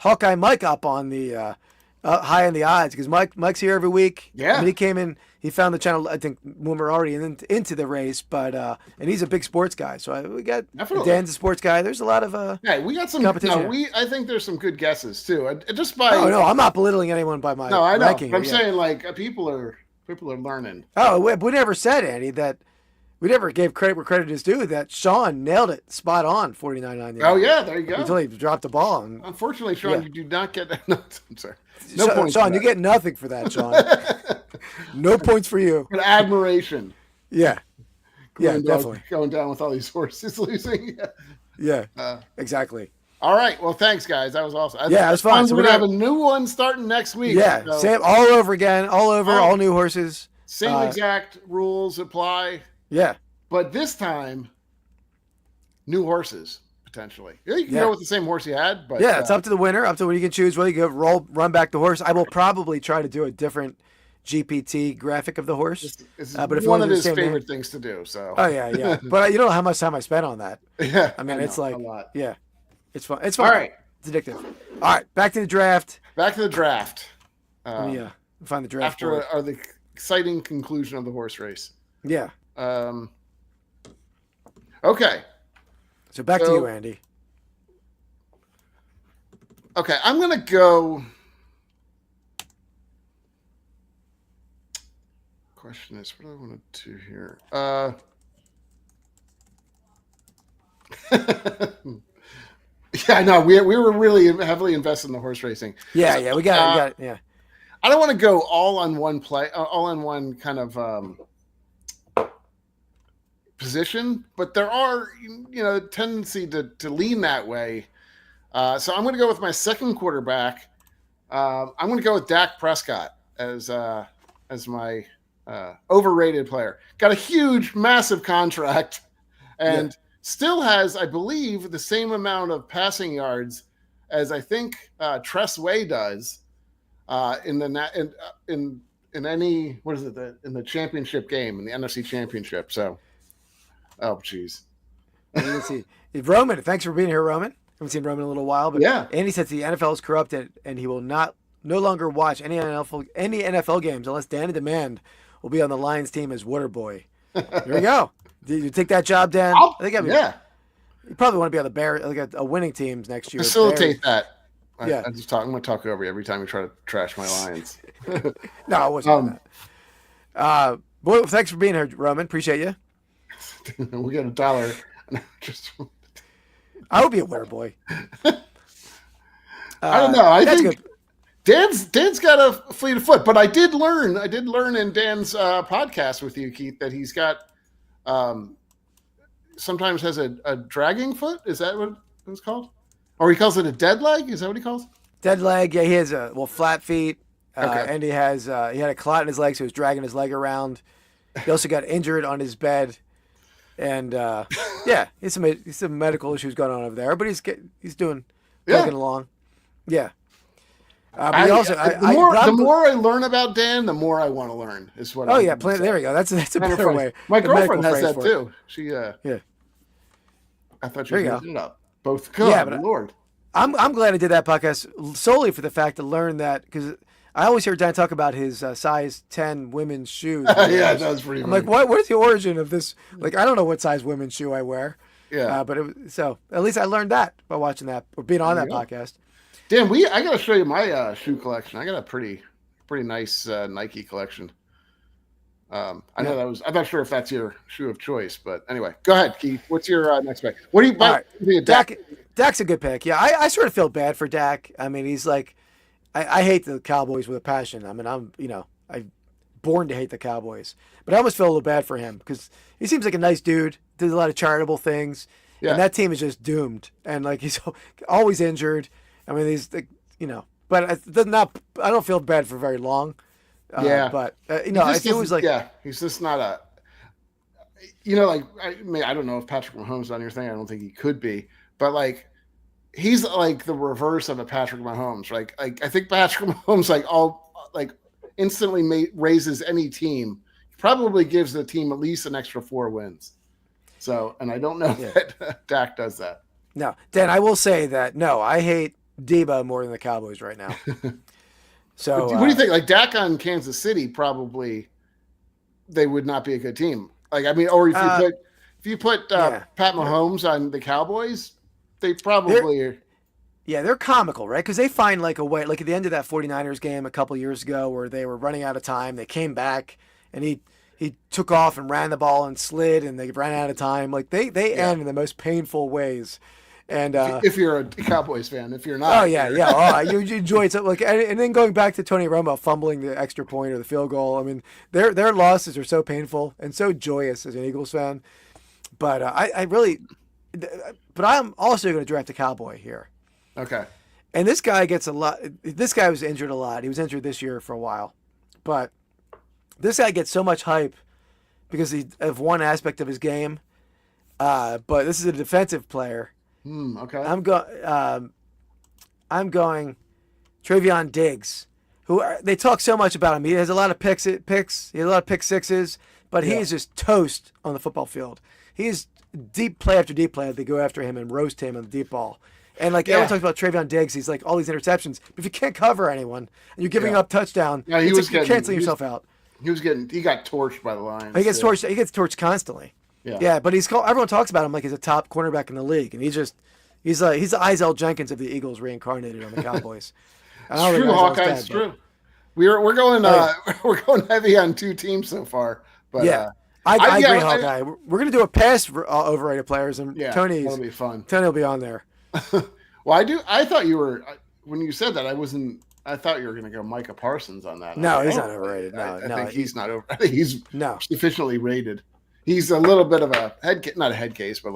Hawkeye Mike up on the high in the odds, because Mike's here every week. Yeah, I mean, he came in. He found the channel, I think, when we're already into the race, but and he's a big sports guy. So we got Dan's a sports guy. There's a lot of we got some competition. No, I think there's some good guesses too. Just by no, I'm not belittling anyone by my I know. ranking. I'm saying people are learning. Oh, we never said, Andy, that we never gave credit where credit is due. That Sean nailed it spot on 49.99. Oh yeah, there you go. Until he dropped the ball. Unfortunately, Sean, you do not get. No, I'm sorry. No points, Sean. You get nothing for that, Sean. No points for you. But admiration. Yeah. Definitely. Going down with all these horses losing. Exactly. All right. Well, thanks, guys. That was awesome. It was fun. So we're going to have a new one starting next week. Yeah. So. Same, all over again. All new horses. Same exact rules apply. Yeah. But this time, new horses, potentially. You can go with the same horse you had. But it's up to the winner, up to when you can choose whether you go run back the horse. I will probably try to do a different GPT graphic of the horse. It's but if one of his favorite things to do. So. Oh yeah. But you don't know how much time I spent on that. Yeah. I mean, it's like a lot. Yeah, it's fun. It's fun. All right. It's addictive. All right, back to the draft. Back to the draft. Let me find the draft after the exciting conclusion of the horse race. Yeah. Okay. So back to you, Andy. Okay, I'm gonna go. Question is, what do I want to do here? Yeah, no, we were really heavily invested in the horse racing. Yeah, we got it. Yeah. I don't want to go all on one kind of position, but there are tendency to lean that way. So I'm going to go with my second quarterback. I'm going to go with Dak Prescott as my overrated player. Got a huge, massive contract, and still has, I believe, the same amount of passing yards as I think Tress Way does in any in the championship game, in the NFC Championship. So, oh geez. Let's see. Roman, thanks for being here, Roman. Haven't seen Roman in a little while, but Andy says the NFL is corrupted and he will no longer watch any NFL games unless Danny Demand will be on the Lions team as water boy. There we go. Did you take that job, Dan? I think you probably want to be on the Bears, like a winning teams next year. Facilitate that. I'm going to talk over you every time you try to trash my Lions. No, I wasn't. Well, thanks for being here, Roman. Appreciate you. We got $1. I would be a water boy. I don't know. I think Dan's got a fleet of foot, but I did learn in Dan's podcast with you, Keith, that he's got sometimes has a dragging foot. Is that what it's called? Or he calls it a dead leg? Is that what he calls it? Dead leg. Yeah, he has flat feet. And he had a clot in his leg, so he was dragging his leg around. He also got injured on his bed. And he's some medical issues going on over there, but he's plugging along. Yeah. The more I learn about Dan, the more I want to learn. Is what. There we go. That's a better way. My girlfriend has that too. She I thought she was making it up. Both. Lord. I'm glad I did that podcast solely for the fact to learn that, because I always hear Dan talk about his size 10 women's shoes. That was pretty. I'm like, what is the origin of this? Like, I don't know what size women's shoe I wear. Yeah. But so at least I learned that by watching that or being on that podcast. Dan, I got to show you my shoe collection. I got a pretty nice Nike collection. I know I'm not sure if that's your shoe of choice, but anyway, go ahead, Keith. What's your next pick? What do you buy? Right. Dak's a good pick. Yeah, I sort of feel bad for Dak. I mean, he's like, I hate the Cowboys with a passion. I mean, I'm born to hate the Cowboys, but I almost feel a little bad for him because he seems like a nice dude. Does a lot of charitable things, and that team is just doomed. And like he's always injured. I mean, he's but I don't feel bad for very long. But it was like he's just not a. Like I don't know if Patrick Mahomes is on your thing. I don't think he could be, but like he's like the reverse of a Patrick Mahomes. Like I think Patrick Mahomes instantly raises any team. Probably gives the team at least an extra 4 wins. So, and I don't know that Dak does that. No, Dan, I will say that I hate Debo more than the Cowboys right now. So what do you think? Like Dak on Kansas City, probably they would not be a good team. Like I mean, or if you put Pat Mahomes on the Cowboys, they probably are. Yeah, they're comical, right? Because they find like a way, like at the end of that 49ers game a couple years ago where they were running out of time. They came back and he took off and ran the ball and slid and they ran out of time. Like they end in the most painful ways. And if you're a Cowboys fan, if you're not, you enjoy it. Like, and then going back to Tony Romo fumbling the extra point or the field goal. I mean, their losses are so painful and so joyous as an Eagles fan. But but I'm also going to draft a Cowboy here. Okay. And this guy gets a lot. This guy was injured a lot. He was injured this year for a while, but this guy gets so much hype because of one aspect of his game. But this is a defensive player. Okay. I'm going Travion Diggs, who they talk so much about him. He has a lot of picks. He has a lot of pick sixes, but he is just toast on the football field. He is deep play after deep play. They go after him and roast him on the deep ball. And like everyone talks about Travion Diggs, he's like all these interceptions. But if you can't cover anyone and you're giving up touchdown, you're canceling yourself out. He got torched by the Lions. He gets torched. He gets torched constantly. Yeah, but everyone talks about him like he's a top cornerback in the league, and he's the Isaiah Jenkins of the Eagles reincarnated on the Cowboys. It's true, Hawkeye. It's true. We're going heavy on 2 teams so far, but I agree, Hawkeye. We're gonna do a pass for overrated players, and that'll be fun. Tony will be on there. Well, I thought you were when you said that. I thought you were going to go Micah Parsons on that. No, he's not overrated. No, I think he's not over. I think he's sufficiently rated. He's a little bit of a not a head case, but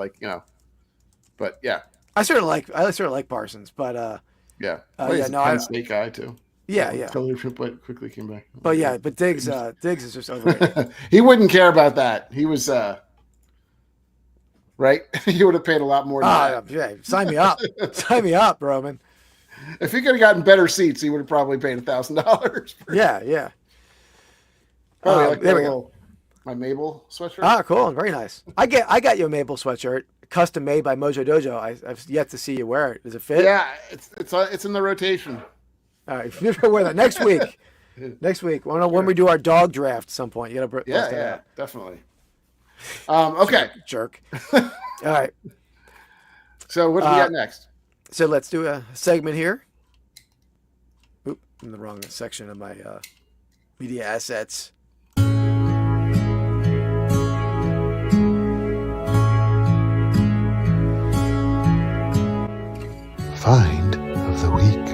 but yeah. I sort of like Parsons, but he's a Penn State guy too. Yeah. Quickly came back. But Diggs is just overrated. He wouldn't care about that. He was right. He would have paid a lot more than that. Yeah, sign me up. Sign me up, Roman. If he could have gotten better seats, he would have probably paid $1,000. Yeah. Probably there we go. My Mabel sweatshirt. Cool, very nice. I got you a Mabel sweatshirt, custom made by Mojo Dojo. I've yet to see you wear it. Does it fit? Yeah, it's in the rotation. All right, you're gonna wear that next week. Next week, when we do our dog draft at some point, you gotta. Yeah, definitely. Okay, jerk. All right. So what do we got next? So let's do a segment here. Oop, I'm in the wrong section of my media assets. Find of the week.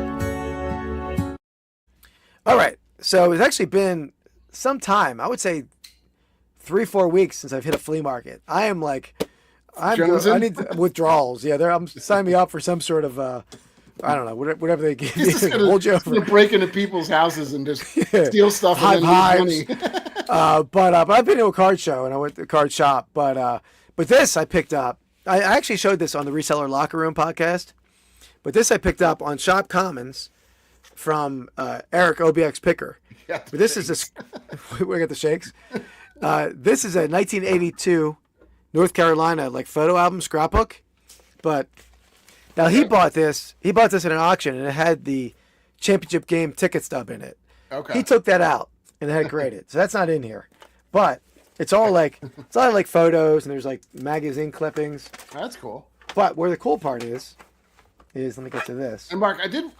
All right. So it's actually been some time. I would say 3-4 weeks since I've hit a flea market. I need withdrawals. Yeah, sign me up for some sort of I don't know, whatever they give you. Hold you over. Break into people's houses and just steal stuff and then lose money. But I've been to a card show and I went to a card shop. But this I picked up. I actually showed this on the Reseller Locker Room podcast. But this I picked up on Shop Commons from Eric OBX Picker. But this is we got the shakes. This is a 1982 North Carolina photo album scrapbook. But now he bought this at an auction and it had the championship game ticket stub in it. Okay. He took that out and it had graded. So that's not in here. But it's all photos and there's magazine clippings. That's cool. But where the cool part is let me get to this. And Mark, I didn't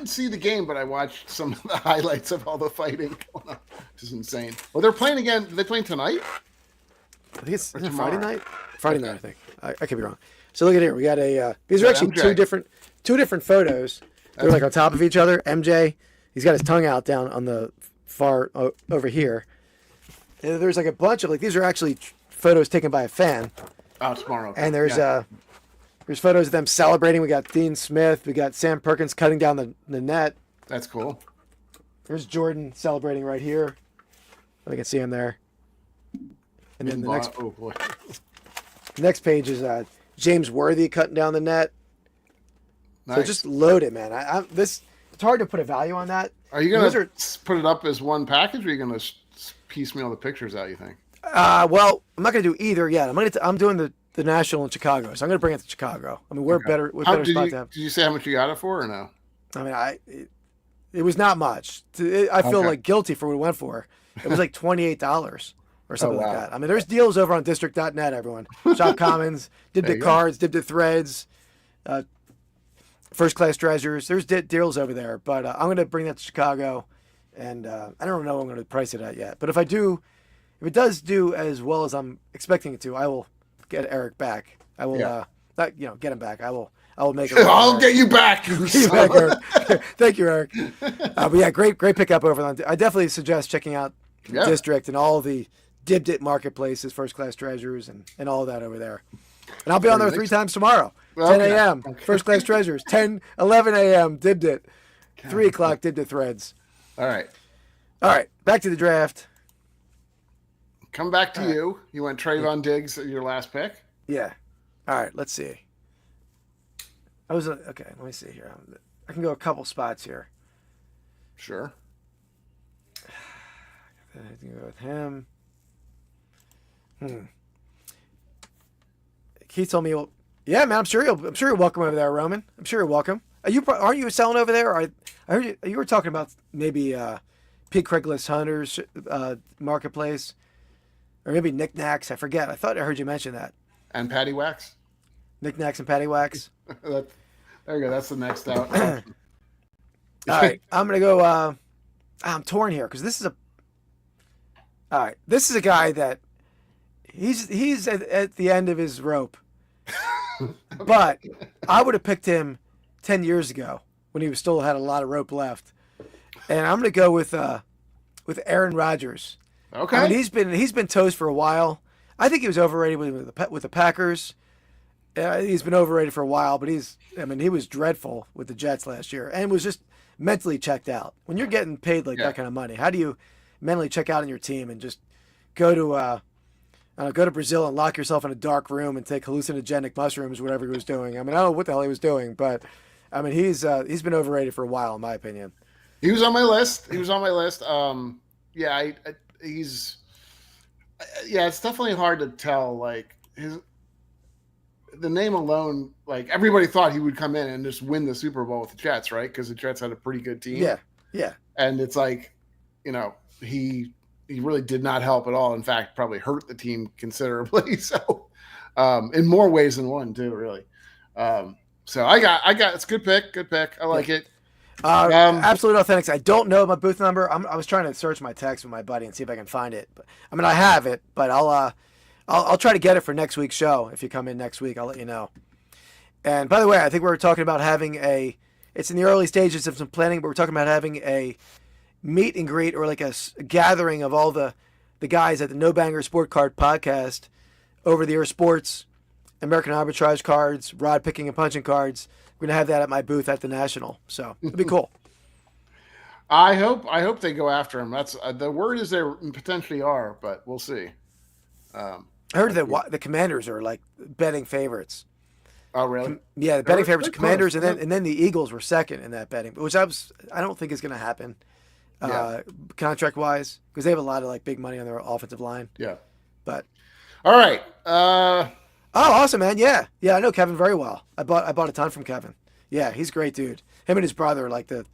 see the game, but I watched some of the highlights of all the fighting going on, which is insane. Well, they're playing again. Are they playing tonight? I think it's Friday tomorrow? night. Friday night, I think. I could be wrong. So look at here. We got a. These are actually MJ. two different photos. They're like on top of each other. MJ, he's got his tongue out down on the far over here. And there's like a bunch of these are actually photos taken by a fan. Oh, tomorrow. And there's photos of them celebrating. We got Dean Smith. We got Sam Perkins cutting down the net. That's cool. There's Jordan celebrating right here. I can see him there. And then the next page is James Worthy cutting down the net. Nice. So just loaded, man. It's hard to put a value on that. Are you going to put it up as one package, or are you going to piecemeal the pictures out, you think? Well, I'm not going to do either yet. I'm doing the National in Chicago, so I'm going to bring it to Chicago. I mean, we're better spot to have. Did you say how much you got it for, or no? I mean, it was not much. I feel like guilty for what it went for. It was like $28 or something like that. I mean, there's deals over on district.net, everyone. Shop Commons, Dibdit Cards, Dibdit Threads, First Class Treasures. There's deals over there, but I'm going to bring that to Chicago, and I don't know what I'm going to price it at yet. But if it does do as well as I'm expecting it to, I will get Eric back. I will not get him back. I will make it. I'll get you back. Eric. Thank you, Eric. But yeah, great pickup over on. I definitely suggest checking out District and all the Dibdit marketplaces, First Class Treasures, and all of that over there. And I'll be on there 3 times tomorrow. 10 a.m. First Class Treasures. 10, 11 a.m. Dibdit. 3 o'clock Dibdit Threads. All right. Back to the draft. Come back to you. You went Trayvon Diggs at your last pick? Yeah. All right, let's see. Okay, let me see here. I can go a couple spots here. Sure. I can go with him. He told me, well, yeah, man, I'm sure you're welcome over there, Roman. I'm sure you're welcome. Aren't you selling over there? I heard you were talking about maybe Pete Craigslist Hunters marketplace, or maybe Knickknacks. I forget. I thought I heard you mention that. And Patty Wax. Knickknacks and Patty Wax. There you go. That's the next out. All right, I'm gonna go. I'm torn here because this is a guy that he's at the end of his rope. But I would have picked him 10 years ago when he still had a lot of rope left. And I'm going to go with Aaron Rodgers. Okay. I mean, he's been toast for a while. I think he was overrated with the Packers. He's been overrated for a while, but he was dreadful with the Jets last year and was just mentally checked out. When you're getting paid like that kind of money, how do you mentally check out on your team and just go to Brazil and lock yourself in a dark room and take hallucinogenic mushrooms, whatever he was doing? I mean, I don't know what the hell he was doing, but I mean, he's been overrated for a while, in my opinion. He was on my list. It's definitely hard to tell. Like the name alone, like everybody thought he would come in and just win the Super Bowl with the Jets, right? Because the Jets had a pretty good team. Yeah. And it's like, he really did not help at all. In fact, probably hurt the team considerably. So, in more ways than one, too, really. So I got it's a good pick. I like it. Absolute Authentics. I don't know my booth number. I was trying to search my text with my buddy and see if I can find it. But I mean, I have it, but I'll try to get it for next week's show. If you come in next week, I'll let you know. And by the way, I think we were talking about having it's in the early stages of some planning, but we're talking about having a meet and greet or like a gathering of all the guys at the No Banger Sport Card Podcast, Over the Air Sports, American Arbitrage Cards, Rod Picking and Punching Cards. We're gonna have that at my booth at the National, so it'll be cool. I hope they go after him. That's the word is they potentially are, but we'll see. I heard that the Commanders are like betting favorites. Oh, really? Yeah, the betting favorites are Commanders, and then the Eagles were second in that betting, which I don't think is going to happen, contract wise, because they have a lot of like big money on their offensive line. Yeah, but all right. Oh, awesome, man! Yeah, I know Kevin very well. I bought a ton from Kevin. Yeah, he's a great dude. Him and his brother like to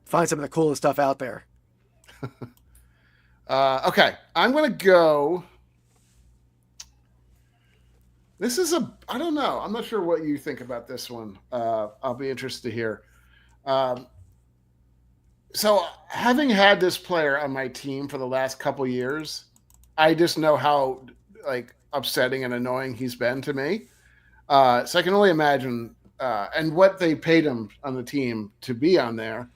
find some of the coolest stuff out there. Okay, I'm gonna go. This is I don't know. I'm not sure what you think about this one. I'll be interested to hear. So having had this player on my team for the last couple years, I just know how like upsetting and annoying he's been to me. So I can only imagine, and what they paid him on the team to be on there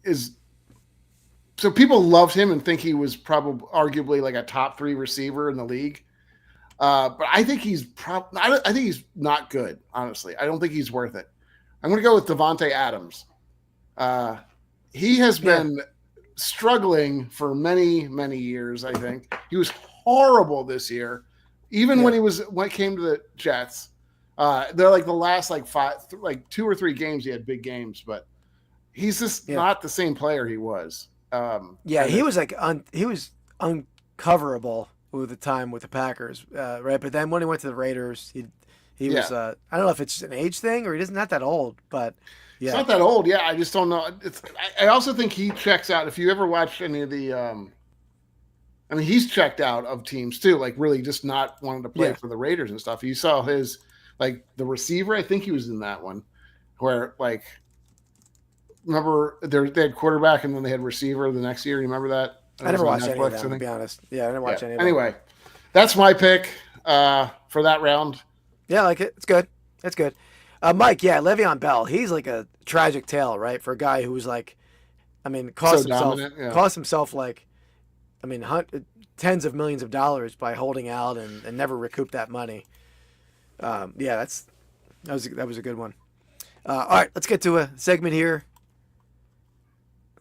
is. So people loved him and think he was probably arguably like a top 3 receiver in the league. But I think I think he's not good, honestly. I don't think he's worth it. I'm going to go with Devontae Adams. He has been struggling for many, many years, I think. He was horrible this year. Even when it came to the Jets. They're like the last like 2 or 3 games he had big games, but he's just not the same player he was. He was like he was uncoverable with the time with the Packers, right? But then when he went to the Raiders, he was I don't know if it's an age thing or he isn't not that old, but it's not that old. Yeah, I just don't know. I also think he checks out. If you ever watched any of the, he's checked out of teams too, like really just not wanting to play for the Raiders and stuff. You saw his like the receiver. I think he was in that one where like. Remember, they had quarterback and then they had receiver the next year. You remember that? I never watched any of them, to be honest. Yeah, I didn't watch any of them. Anyway, that's my pick for that round. Yeah, I like it. It's good. It's good. Mike, Le'Veon Bell. He's like a tragic tale, right? For a guy who was like, cost himself like, tens of millions of dollars by holding out and never recouped that money. That was a good one. All right, let's get to a segment here.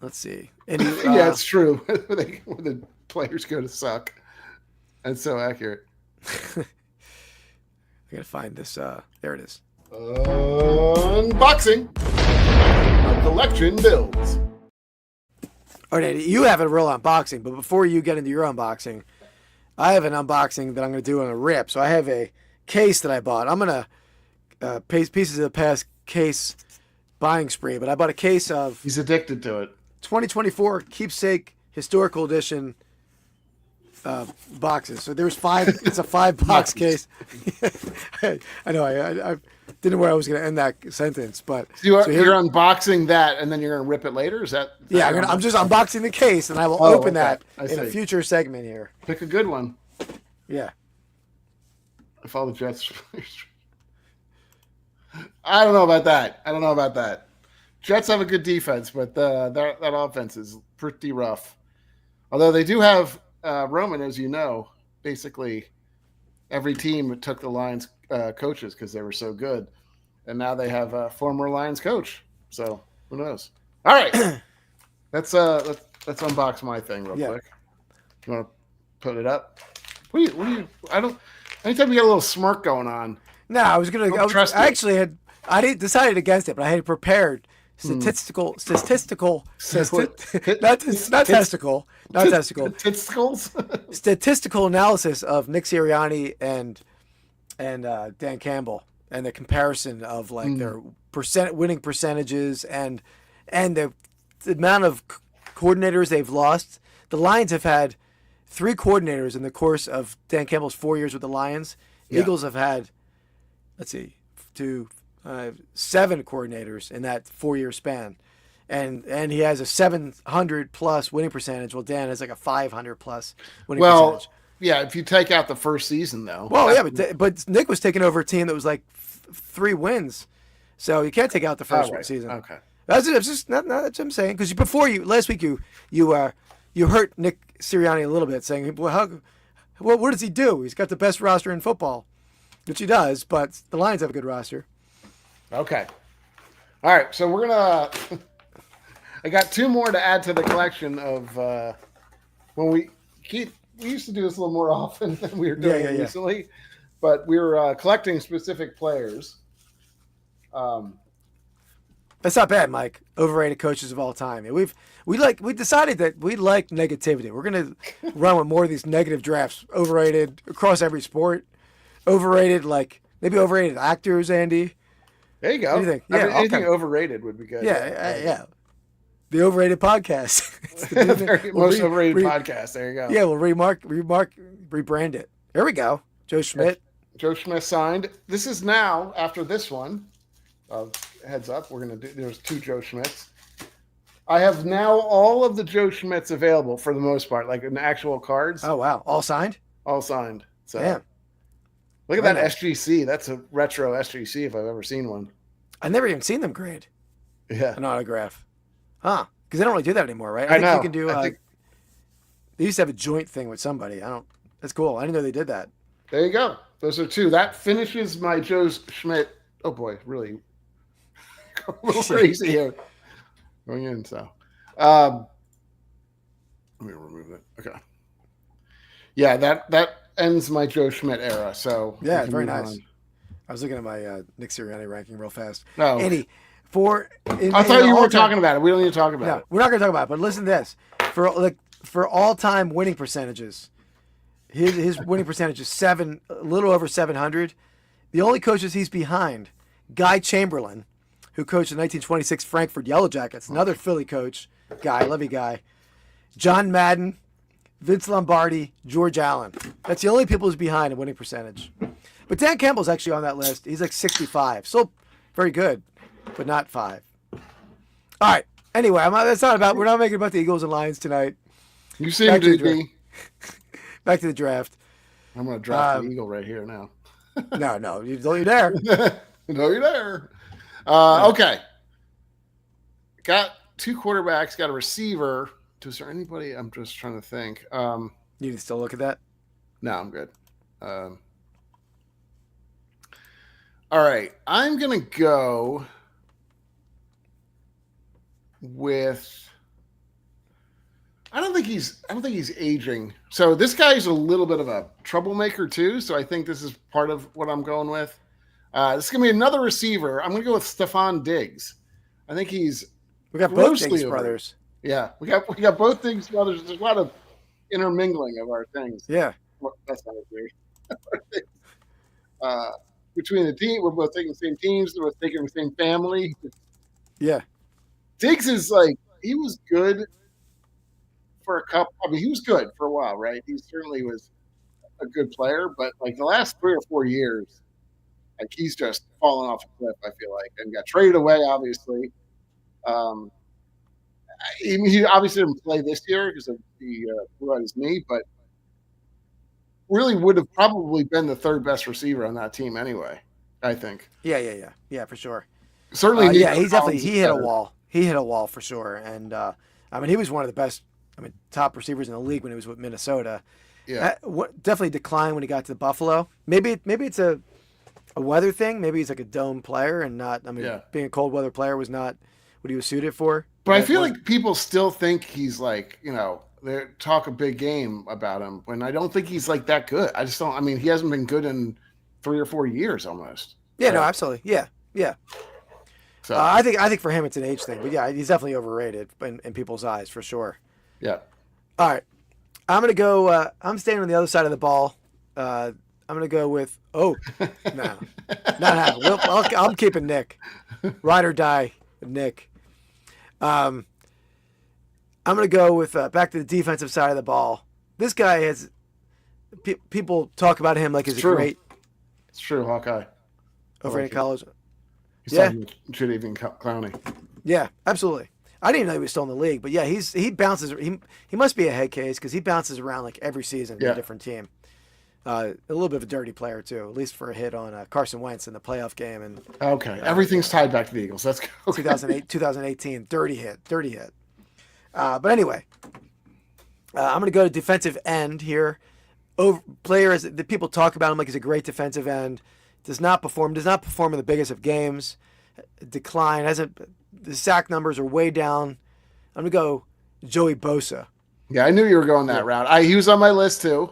Let's see. It's true. When the players go to suck. That's so accurate. I gotta find this. There it is. Unboxing of collection builds. All right, you have a real unboxing, but before you get into your unboxing, I have an unboxing that I'm gonna do on a rip. So I have a case that I bought. I'm gonna pieces of the past case buying spree, but I bought a case of. He's addicted to it. 2024 Keepsake Historical Edition boxes. So there's 5. It's a 5-box case. I know. I didn't know where I was going to end that sentence, but you're unboxing that, and then you're going to rip it later. Is that? I'm just unboxing the case, and I will open that in a future segment here. Pick a good one. Yeah. If all the Jets. I don't know about that. Jets have a good defense, but that offense is pretty rough. Although they do have Roman, as you know, basically every team took the Lions coaches because they were so good, and now they have a former Lions coach. So who knows? All right, let's unbox my thing real quick. You want to put it up? What do you? I don't. Anytime you get a little smirk going on. No, I was gonna. I decided against it, but I had prepared statistical analysis of Nick Sirianni and Dan Campbell and the comparison of like their winning percentages and the amount of coordinators they've lost. The Lions have had 3 coordinators in the course of Dan Campbell's 4 years with the Lions. Eagles have had, 7 coordinators in that 4-year span, and he has a 700+ winning percentage. Well, Dan has like a 500+ winning percentage. Yeah, if you take out the first season, though. Well, yeah, but Nick was taking over a team that was like 3 wins, so you can't take out the first season. Okay, that's just that's what I'm saying. Because last week you hurt Nick Sirianni a little bit, saying, "Well, what does he do? He's got the best roster in football," which he does. But the Lions have a good roster. Okay. All right. So we're gonna. I got 2 more to add to the collection of when we used to do this a little more often than we were doing recently, but we were collecting specific players. That's not bad, Mike. Overrated coaches of all time. We decided that we like negativity. We're gonna run with more of these negative drafts. Overrated across every sport. Overrated, like maybe overrated actors, Andy. There you go. What do you think? Yeah, anything overrated would be good. Yeah. The Overrated Podcast. Most overrated podcast. There you go. Yeah, we'll rebrand it. There we go. Joe Schmidt. Joe Schmidt signed. This is now after this one. Heads up, we're gonna do. There's 2 Joe Schmidts. I have now all of the Joe Schmidts available for the most part, like in actual cards. Oh wow, all signed? all signed. So Damn. look at that SGC. That's a retro SGC if I've ever seen one. I've never even seen them grade Yeah. an autograph. Huh. Because they don't really do that anymore, right? I know. You can do they used to have a joint thing with somebody. That's cool. I didn't know they did that. There you go. Those are two. That finishes my Joe Schmidt. Oh boy, really a little crazy here. Going in, so let me remove it. Okay. Yeah, that ends my Joe Schmidt era. So yeah, very nice. I was looking at my Nick Sirianni ranking real fast. No, Andy, I thought you were talking about it. We don't need to talk about it. We're not going to talk about it. But listen to this: for all-time winning percentages, his winning percentage is a little over 700. The only coaches he's behind, Guy Chamberlain, who coached the 1926 Frankfurt Yellow Jackets, another Philly coach, love you, Guy. John Madden, Vince Lombardi, George Allen. That's the only people who's behind in winning percentage. But Dan Campbell's actually on that list. He's like 65. Still very good, but not 5. All right. Anyway, we're not making about the Eagles and Lions tonight. You seem to be. Back to the draft. I'm going to draft the Eagle right here now. No, don't you dare. No, you're there. Okay. Got 2 quarterbacks, got a receiver. Is there anybody? I'm just trying to think. You can still look at that? No, I'm good. All right. I'm going to go with I don't think he's aging. So this guy's a little bit of a troublemaker too, so I think this is part of what I'm going with. This is going to be another receiver. I'm going to go with Stephon Diggs. I think we got both Diggs brothers. Yeah, we got both Diggs brothers. There's a lot of intermingling of our things. Yeah. Well, that's not agree. Between the team, we're both taking the same teams. We're both taking the same family. Yeah. Diggs is he was good for a couple. I mean, he was good for a while, right? He certainly was a good player, but the last 3 or 4 years, he's just fallen off a cliff, I feel like, and got traded away, obviously. He obviously didn't play this year because he blew out his knee, but really would have probably been the 3rd best receiver on that team anyway, I think. Yeah, for sure. Certainly. He hit a wall. He hit a wall for sure. And, he was one of the best, top receivers in the league when he was with Minnesota. Yeah. Definitely declined when he got to Buffalo. Maybe it's a weather thing. Maybe he's like a dome player and not, being a cold weather player was not what he was suited for. But I feel like people still think he's they talk a big game about him when I don't think he's that good. I just don't. He hasn't been good in 3 or 4 years almost. Yeah, no, absolutely. Yeah. So I think for him it's an age thing, but yeah, he's definitely overrated in people's eyes for sure. Yeah. All right, I'm gonna go. I'm staying on the other side of the ball. I'm gonna go with. No, not happening. I'm keeping Nick. Ride or die, Nick. I'm going to go with back to the defensive side of the ball. This guy has people talk about him like he's a great. It's true, Hawkeye. Over in college. He's talking Tredavious Clowney. Yeah, absolutely. I didn't even know he was still in the league, but yeah, he bounces. He must be a head case because he bounces around every season with a different team. A little bit of a dirty player too, at least for a hit on Carson Wentz in the playoff game. And okay, everything's tied back to the Eagles. Let's go. 2018, dirty hit. But anyway, I'm going to go to defensive end here. Players that people talk about him like he's a great defensive end. Does not perform in the biggest of games. Decline. The sack numbers are way down. I'm going to go Joey Bosa. Yeah, I knew you were going that route. He was on my list too.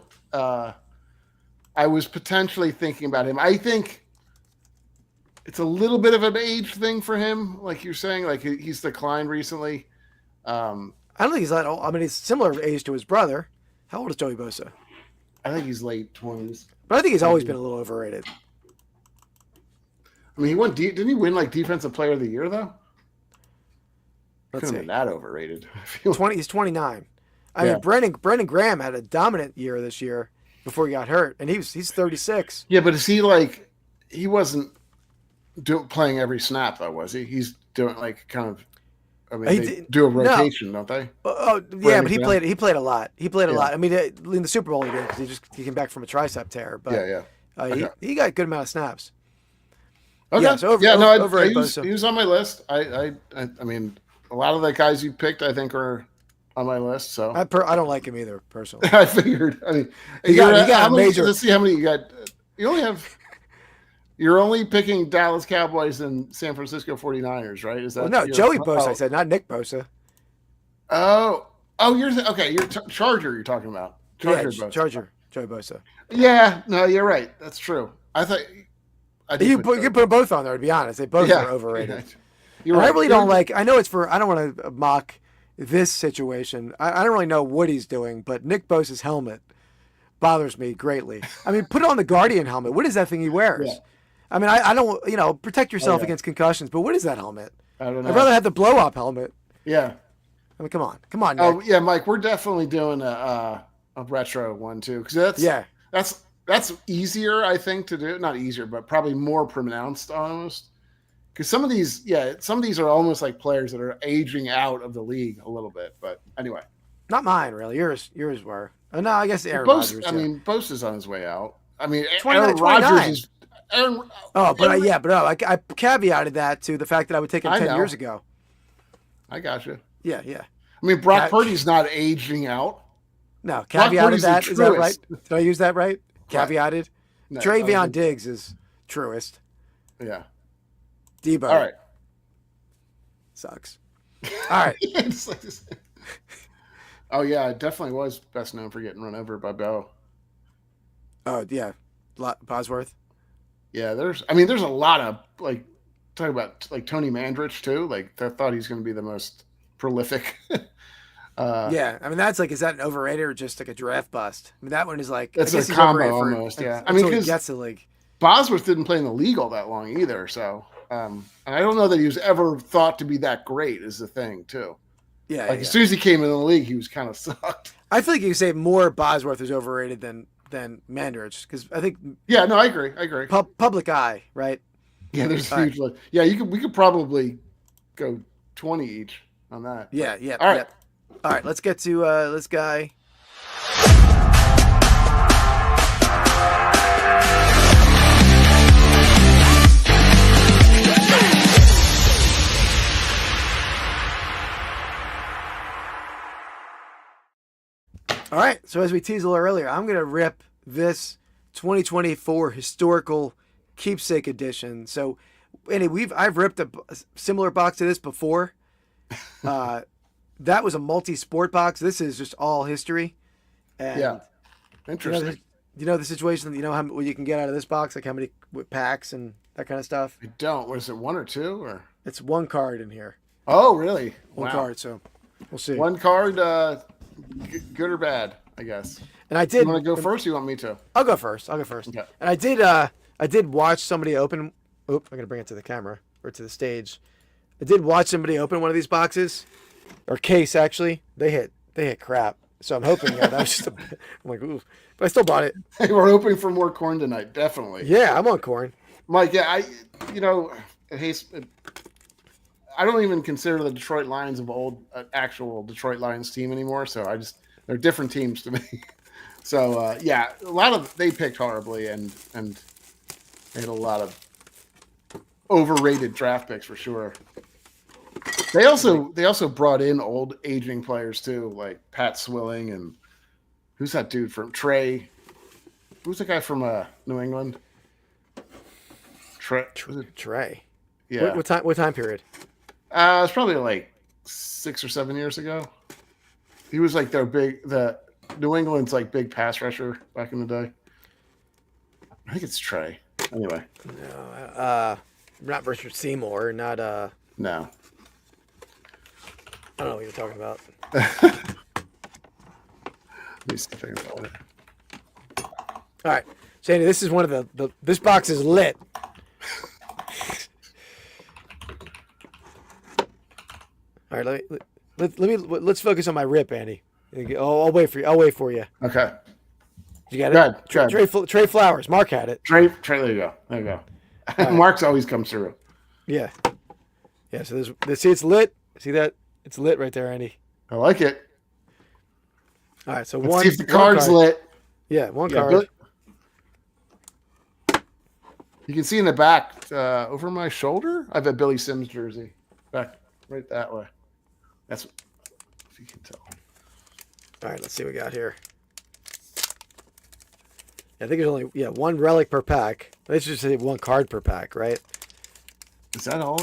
I was potentially thinking about him. I think it's a little bit of an age thing for him, like you're saying. He's declined recently. I don't think he's that old. He's similar age to his brother. How old is Joey Bosa? I think he's late 20s. But I think he's always been a little overrated. He won. Didn't he win Defensive Player of the Year though? Let's see. Been that overrated. He's 29. Brandon Graham had a dominant year this year before he got hurt, and he's 36. Yeah, but is he he wasn't playing every snap though, was he? He's doing kind of I mean, they do a rotation, don't they? Yeah, but he played a lot. He played a lot. I mean, in the Super Bowl he did because he came back from a tricep tear. But he got a good amount of snaps. Okay. Yeah, so he was on my list. I mean, a lot of the guys you picked, I think, are on my list. So I don't like him either, personally. I figured. I mean, you got a major. Let's see how many you got. You only have. You're only picking Dallas Cowboys and San Francisco 49ers, right? Is that no? Joey Bosa, I said, not Nick Bosa. You're okay. You're Charger. You're talking about Bosa. Charger, Joey Bosa. Yeah, no, you're right. That's true. I thought you put them both on there. To be honest, they both are overrated. You're right. I really don't like. I know it's for. I don't want to mock this situation. I don't really know what he's doing, but Nick Bosa's helmet bothers me greatly. I mean, put on the Guardian helmet. What is that thing he wears? Yeah. I mean, I don't, protect yourself against concussions, but what is that helmet? I don't know. I'd rather have the blow-up helmet. Yeah. I mean, come on, Nick. Oh yeah, Mike, we're definitely doing a retro one too, because that's easier, I think, to do. Not easier, but probably more pronounced almost. Because some of these are almost like players that are aging out of the league a little bit. But anyway, not mine really. Yours were. Oh, no, I guess Aaron Rodgers. I mean, Bosa's on his way out. I mean, 29, Aaron Rodgers is. I caveated that to the fact that I would take him 10 years ago. I got you. Yeah. I mean, Brock Purdy's not aging out. No, caveated that. Is that right? Did I use that right? Caveated. No, Travion Diggs is truest. Yeah. Debo. All right. Sucks. All right. Oh yeah, it definitely was best known for getting run over by Bell. Oh yeah, Bosworth. Yeah, there's a lot of talk about Tony Mandrich too. Like I thought he's going to be the most prolific. Yeah, I mean that's is that an overrated or just like a draft bust? I mean that one is it's a combo almost. Yeah, I mean he gets the league. Bosworth didn't play in the league all that long either, so and I don't know that he was ever thought to be that great. Is the thing too. Yeah, as soon as he came in the league, he was kind of sucked. I feel like you could say more Bosworth is overrated than Mandrich because I think. Yeah, no, I agree. Public eye, right? Yeah, there's huge. Right. Yeah, we could probably go 20 each on that. Yeah. All right. All right. Let's get to this guy. All right, so as we teased a little earlier, I'm going to rip this 2024 historical keepsake edition. So, anyway, I've ripped a similar box to this before. That was a multi-sport box. This is just all history. And yeah, interesting. You know the situation. You know what you can get out of this box, like how many packs and that kind of stuff. I don't. What is it? One or two, or it's one card in here. Oh, really? One card. So we'll see. One card. Good or bad, I guess. And I did. You want to go first? Or you want me to? I'll go first. Okay. And I did watch somebody open. Oop! I'm gonna bring it to the camera or to the stage. I did watch somebody open one of these boxes, or case actually. They hit crap. So I'm hoping that was just. I'm like, ooh, but I still bought it. Hey, we're hoping for more corn tonight, definitely. Yeah, I'm on corn. Mike, yeah, I don't even consider the Detroit Lions of old an actual Detroit Lions team anymore. So they're different teams to me. So they picked horribly and they had a lot of overrated draft picks for sure. They also brought in old aging players too, like Pat Swilling and who's that dude from Trey? Who's the guy from New England? Trey. Yeah. What time period? It's probably like 6 or 7 years ago. He was like the New England's like big pass rusher back in the day. I think it's Trey. Anyway. No, not Richard Seymour, not No. I don't know what you're talking about. Let me see if I can find it. All right, Shane, this is one of this box is lit. All right, let's focus on my rip, Andy. I'll wait for you. Okay. You got it? Trey Flowers. Mark had it. Trey, there you go. Right. Mark's always comes through. Yeah. Yeah, so see it's lit. See that? It's lit right there, Andy. I like it. All right, so Let's one. see if the one card's card. lit. Yeah, one Yeah, card. Billy- You can see in the back, over my shoulder, I have a Billy Sims jersey. Back right that way. That's if you can tell. All right, let's see what we got here. I think there's only one relic per pack. Let's just say one card per pack, right? Is that all?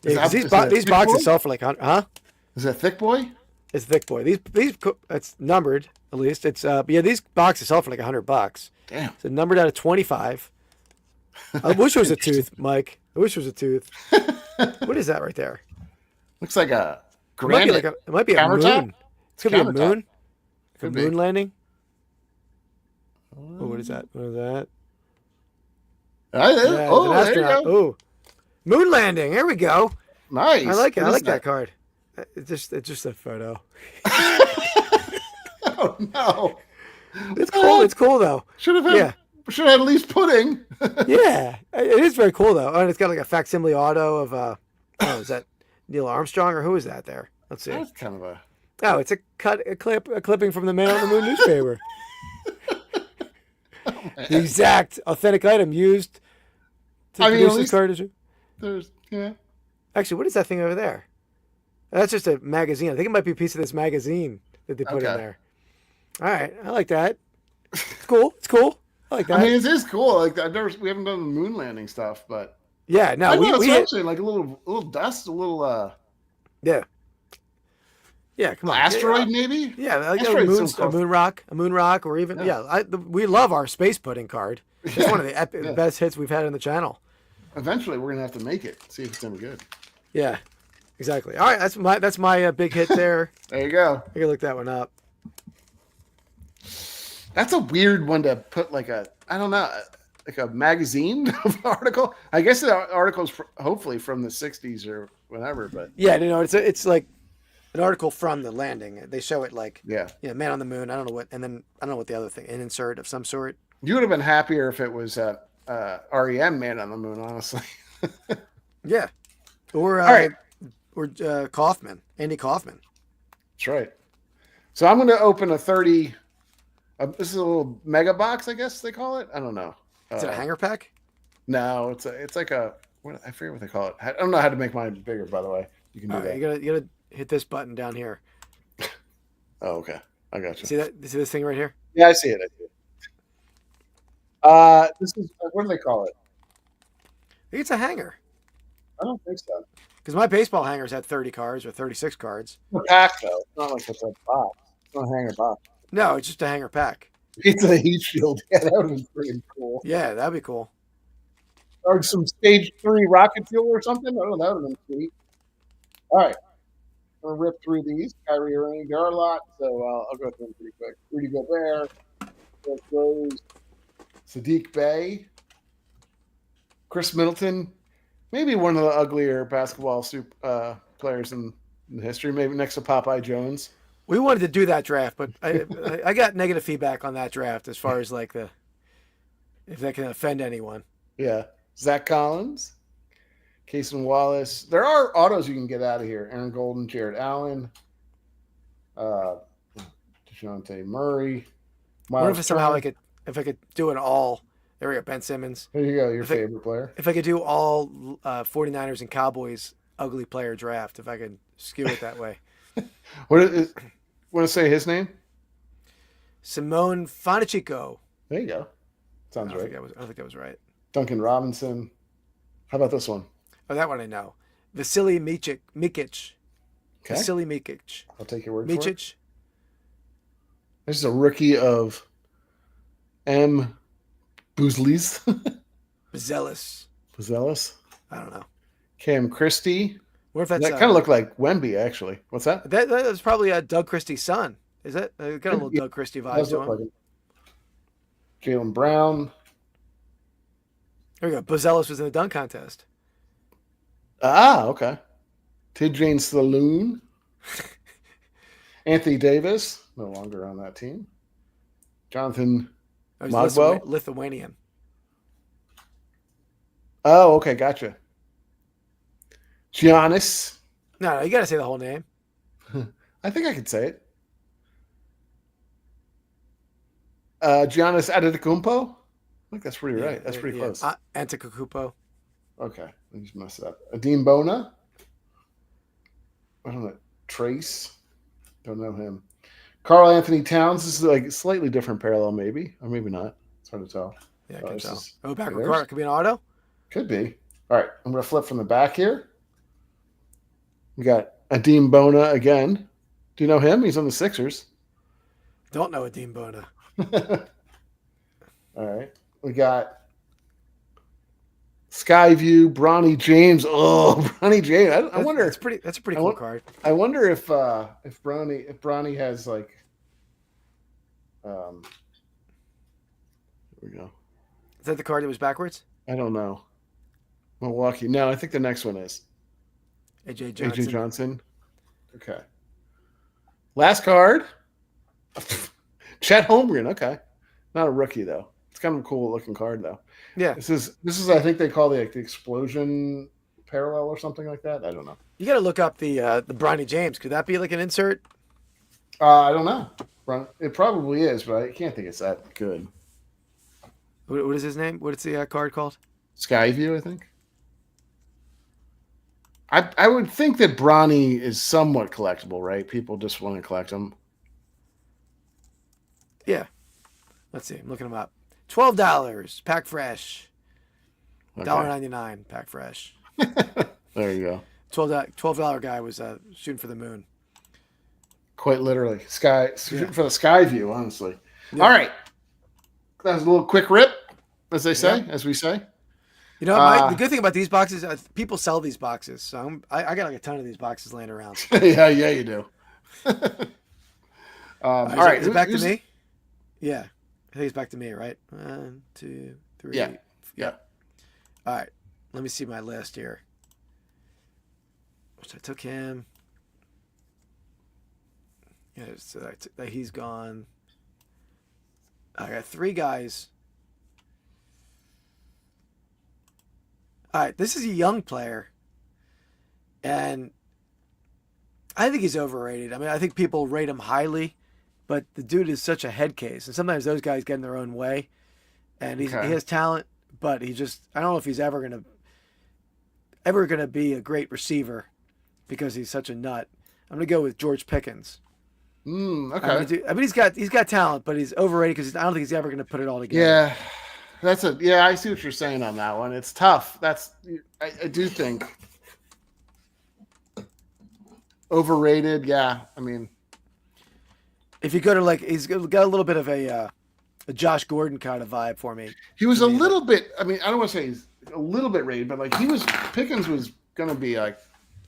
Yeah, 'cause these thick boxes boy? sell for like Is that thick boy? It's thick boy. These it's numbered at least. It's these boxes sell for like $100. Damn. It's numbered out of 25. I wish it was a tooth, Mike. I wish it was a tooth. What is that right there? Looks like a It might be, granite. it might be a countertop? moon. It could be a Countertop. moon. Like Could a be. moon landing. Oh, what is that? What is that? Yeah, Oh, it's an there you astronaut. go. Oh, moon landing. There we go. Nice. I like it. What I is like that card. It's just a photo. Oh no! It's cool. It's cool though. Should have had. Yeah. Should have had at least pudding. Yeah, it is very cool though. And it's got like a facsimile auto of is that Neil Armstrong or who is that there? Let's see. That's kind of a. Oh, it's a clipping from the Man on the Moon newspaper. The exact authentic item used to I mean, produce at this least- card. There's Actually, what is that thing over there? That's just a magazine. I think it might be a piece of this magazine that they put in Okay. there. All right, I like that. It's cool. It's cool. I like that. I mean, it is cool. Like we haven't done the moon landing stuff, but yeah, no, I know we it's hit, actually like a little dust, a little yeah, come on, asteroid maybe. Yeah, like Asteroid's so a moon rock, or even we love our space pudding card. It's one of the best hits we've had on the channel. Eventually, we're gonna have to make it. See if it's any good. Yeah, exactly. All right, that's my big hit there. There you go. I can look that one up. That's a weird one to put like a magazine article. I guess the article's hopefully from the 60s or whatever, but Yeah, it's like an article from the landing. They show it like yeah. Man on the Moon. I don't know what, and then I don't know what the other thing, an insert of some sort. You would have been happier if it was REM Man on the Moon, honestly. Yeah, or All right. or Kaufman, Andy Kaufman. That's right. So I'm going to open a 30. This is a little mega box, I guess they call it. I don't know. Is it a hanger pack? No, it's like a I forget what they call it. I don't know how to make mine bigger. By the way, you can do that. You gotta hit this button down here. Oh, okay. I got you. See that? See this thing right here? Yeah, I see it. This is what do they call it? I think it's a hanger. I don't think so. Because my baseball hangers had 30 cards or 36 cards. It's a pack though. It's not like it's a box. It's not a hanger box. No, it's just a hanger pack. It's a heat shield. Yeah, that would have been pretty cool. Yeah, that'd be cool. Or some stage 3 rocket fuel or something. I don't know. That would have been sweet. All right. I'm going to rip through these. Kyrie Irving. There are a lot, so I'll go through them pretty quick. Rudy Gobert. Derrick Rose. Sadiq Bey. Chris Middleton. Maybe one of the uglier basketball players in history. Maybe next to Popeye Jones. We wanted to do that draft, but I got negative feedback on that draft as far as like if that can offend anyone. Yeah. Zach Collins, Cason Wallace. There are autos you can get out of here. Aaron Golden, Jared Allen, DeJounte Murray. What if somehow I could do it all? There we go, Ben Simmons. There you go, your favorite player. If I could do all 49ers and Cowboys ugly player draft, if I could skew it that way. Want to say his name? Simone Fanichico. There you go. Sounds right. I don't think that was right. Duncan Robinson. How about this one? Oh, that one I know. Vasily Mikic. Okay. Vasily Mikic. I'll take your word for it. Mikic. This is a rookie of M. Boozleys. Buzelis. I don't know. Cam Christie. What if that's That kind of looked like Wemby, actually. What's that? That was probably Doug Christie's son. Is that got a little Doug Christie vibe Does to look him? like it. Jaylen Brown. There we go. Buzelis was in the dunk contest. Ah, okay. Tidjane Saloon. Anthony Davis, no longer on that team. Jonathan Oh, he's Magbo. Lithuanian. Oh, okay, gotcha. Giannis. No, you got to say the whole name. I think I could say it. Giannis Antetokounmpo. I think that's pretty right. That's pretty close. Antetokounmpo. Okay, I just messed it up. Adim Bona. I don't know. Trace. Don't know him. Karl Anthony Towns. This is like a slightly different parallel, maybe. Or maybe not. It's hard to tell. Yeah, I can tell. Is, backward card. Could be an auto? Could be. All right, I'm going to flip from the back here. We got Adim Bona again. Do you know him? He's on the Sixers. Don't know Adim Bona. All right. We got Skyview, Bronny James. Oh, Bronny James. I wonder. That's a pretty cool card. I wonder if Bronny has like. Here we go. Is that the card that was backwards? I don't know. Milwaukee. No, I think the next one is AJ Johnson. AJ Johnson. Okay. Last card. Chet Holmgren. Okay. Not a rookie though. It's kind of a cool looking card though. Yeah. This is I think they call the explosion parallel or something like that. I don't know. You got to look up the Bronny James. Could that be like an insert? I don't know. It probably is, but I can't think it's that good. What is his name? What's the card called? Skyview, I think. I would think that Bronny is somewhat collectible, right? People just want to collect them. Yeah. Let's see. I'm looking them up. $12. Pack fresh. Okay. $1.99. Pack fresh. There you go. $12 guy was shooting for the moon. Quite literally. Shooting for the sky view, honestly. Yeah. All right. That was a little quick rip, as they say, as we say. You know, the good thing about these boxes, people sell these boxes. So I got like a ton of these boxes laying around. yeah, you do. All right. Is it back to me? Yeah. I think it's back to me, right? 1, 2, 3. Yeah. All right. Let me see my list here. I took him. Yeah, so he's gone. I got 3 guys. All right, this is a young player, and I think he's overrated. I mean, I think people rate him highly, but the dude is such a head case, and sometimes those guys get in their own way, and he has talent, but I don't know if he's ever gonna be a great receiver because he's such a nut. I'm gonna go with George Pickens. Okay. I mean, he's got talent, but he's overrated because I don't think he's ever gonna put it all together. Yeah. I see what you're saying on that one. It's tough. I do think overrated. Yeah. I mean, if you go to he's got a little bit of a Josh Gordon kind of vibe for me. He was a little bit. I mean, I don't want to say he's a little bit rated, but Pickens was going to be like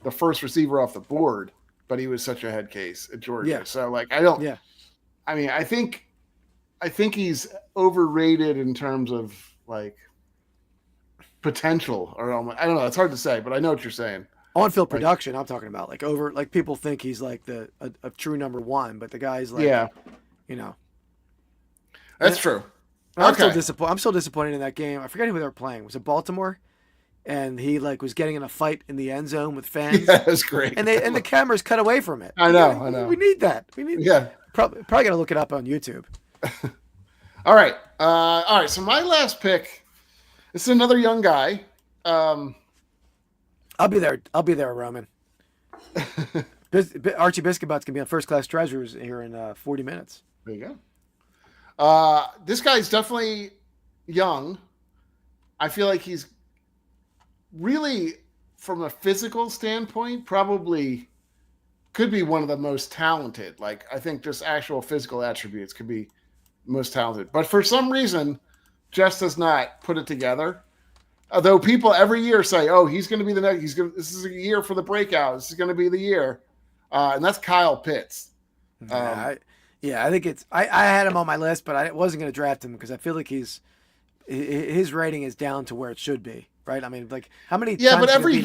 the first receiver off the board, but he was such a head case at Georgia. Yeah. So I mean, I think he's overrated in terms of like potential, or I don't know. It's hard to say, but I know what you're saying. On-field production, I'm talking about like people think he's like a true number 1, but the guy's like, you know, that's true. I'm still disappointed in that game. I forget who they were playing. Was it Baltimore? And he was getting in a fight in the end zone with fans. Yeah, that's great. And the cameras cut away from it. I know. We need that. Probably got to look it up on YouTube. All right. So my last pick. This is another young guy. I'll be there, Roman. Archie Biscuitbut's gonna be on First Class Treasures here in 40 minutes. There you go. This guy's definitely young. I feel like he's really, from a physical standpoint, probably could be one of the most talented. Like, I think just actual physical attributes could be most talented. But for some reason, just does not put it together. Although people every year say, "Oh, he's going to be the next. This is a year for the breakout. This is going to be the year," and that's Kyle Pitts. I think it's. I had him on my list, but I wasn't going to draft him because I feel like his rating is down to where it should be. Right? I mean, like how many? Yeah, times but every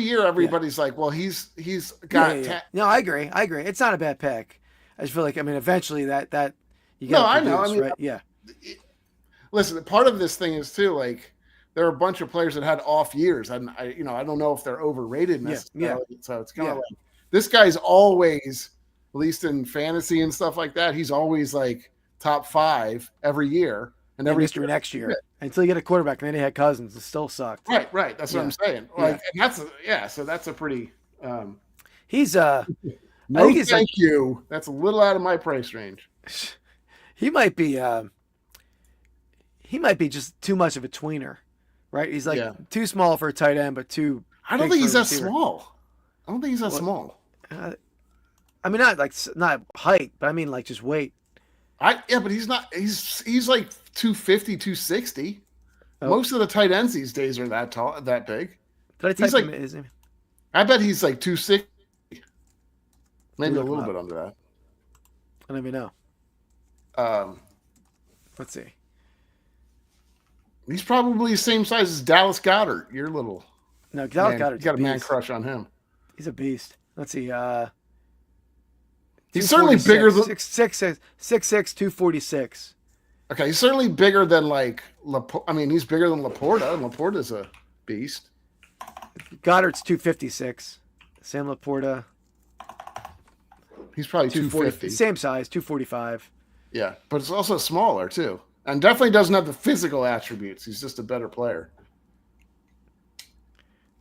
year everybody's like, "Well, he's got." No, I agree. It's not a bad pick. I just feel like eventually that you got. No, I know. I mean, right? Yeah. Listen, part of this thing is too like. There are a bunch of players that had off years, and I don't know if they're overrated necessarily. So it's kind of like this guy's always, at least in fantasy and stuff like that, he's always like top 5 every year. And every mystery next year until you get a quarterback, and then he had Cousins. It still sucked. Right. That's what I'm saying. Like, and so that's a pretty. He's no, thank you. That's a little out of my price range. He might be just too much of a tweener, right? He's like too small for a tight end, but too. I don't think he's that small. I don't think he's that small. I mean, not height, but I mean like just weight. But he's not. He's like 250, 260. Oh. Most of the tight ends these days are that tall, that big. Did I type him? Is he? I bet he's like 260. Maybe a little bit under that. I don't even know. Let's see. He's probably the same size as Dallas Goedert. You're little. No, Dallas Goedert. You got a man crush on him. He's a beast. Let's see. He's certainly bigger than 6'6", 246. Okay, he's certainly bigger than like he's bigger than Laporta, and Laporta's a beast. Goddard's 256. Sam Laporta. He's probably 250. Same size, 245. Yeah, but it's also smaller too. And definitely doesn't have the physical attributes. He's just a better player.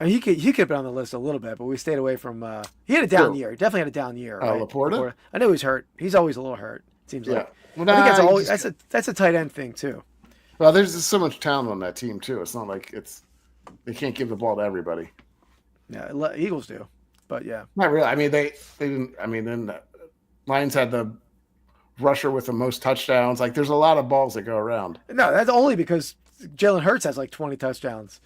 I mean, he could have been on the list a little bit, but we stayed away from. He had a down year. He definitely had a down year. Right? Laporta? I know he's hurt. He's always a little hurt. It seems like. Well, I think that's a tight end thing too. Well, there's just so much talent on that team too. It's not like they can't give the ball to everybody. Yeah, Eagles do, but yeah, not really. I mean, they didn't. I mean, then the Lions had the rusher with the most touchdowns. Like, there's a lot of balls that go around. No, that's only because Jalen Hurts has like 20 touchdowns.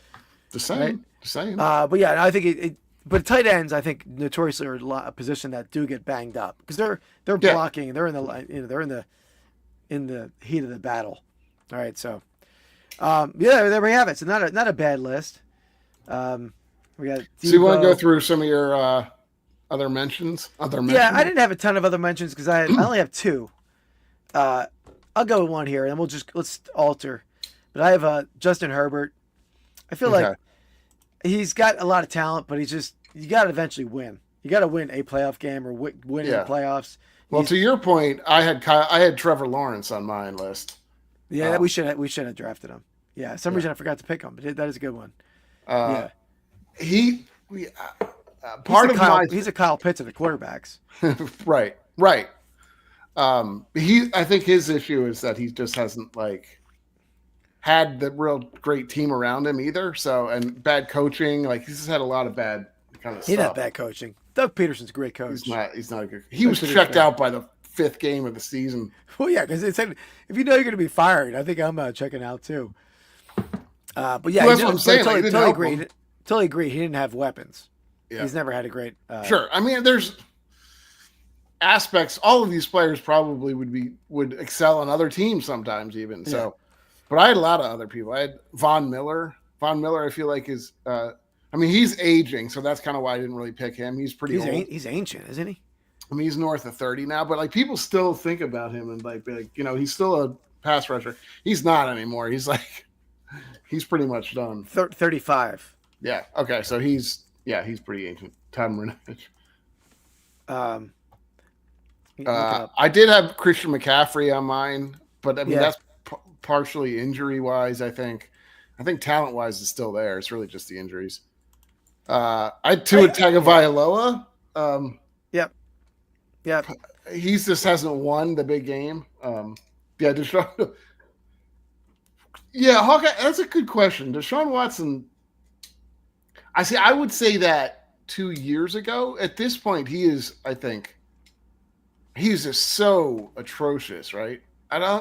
The same. Right? The same. But yeah, I think but tight ends, I think notoriously are a position that do get banged up because they're blocking. They're in the in the heat of the battle. All right, so there we have it. So not a bad list. We got. So you want to go through some of your other mentions? Yeah, I didn't have a ton of other mentions because I only have 2. I'll go with one here, and let's alter. But I have Justin Herbert. I feel like he's got a lot of talent, but you got to eventually win. You got to win a playoff game or win in the playoffs. Well, to your point, I had Trevor Lawrence on my list. Yeah, we should have drafted him. Yeah, some reason I forgot to pick him, but that is a good one. He's Right. I think his issue is that he just hasn't had the real great team around him either. So, and bad coaching, he's just had a lot of bad kind of stuff. He had bad coaching. Doug Peterson's a great coach. He's not a good. He was checked out by the 5th game of the season. Well, yeah, because it said if you know you're going to be fired, I think I'm checking out too. But yeah, that's what I'm saying. Totally agree. He didn't have weapons. Yeah. He's never had a great. Sure, I mean, there's aspects. All of these players probably would excel on other teams sometimes, even so. But I had a lot of other people. I had Von Miller. Von Miller, I feel like is. I mean, he's aging, so that's kind of why I didn't really pick him. He's pretty old. He's ancient, isn't he? I mean, he's north of 30 now, but people still think about him and he's still a pass rusher. He's not anymore. He's pretty much done. 35. Yeah. Okay. So he's pretty ancient. Tom Rinovich. I did have Christian McCaffrey on mine, but I mean that's partially injury wise. I think talent-wise is still there. It's really just the injuries. I had Tua Tagovailoa. Yep. He just hasn't won the big game. Deshaun. Yeah, Hawkeye. That's a good question. Deshaun Watson. I would say that 2 years ago. At this point, he is. I think he's just so atrocious, right?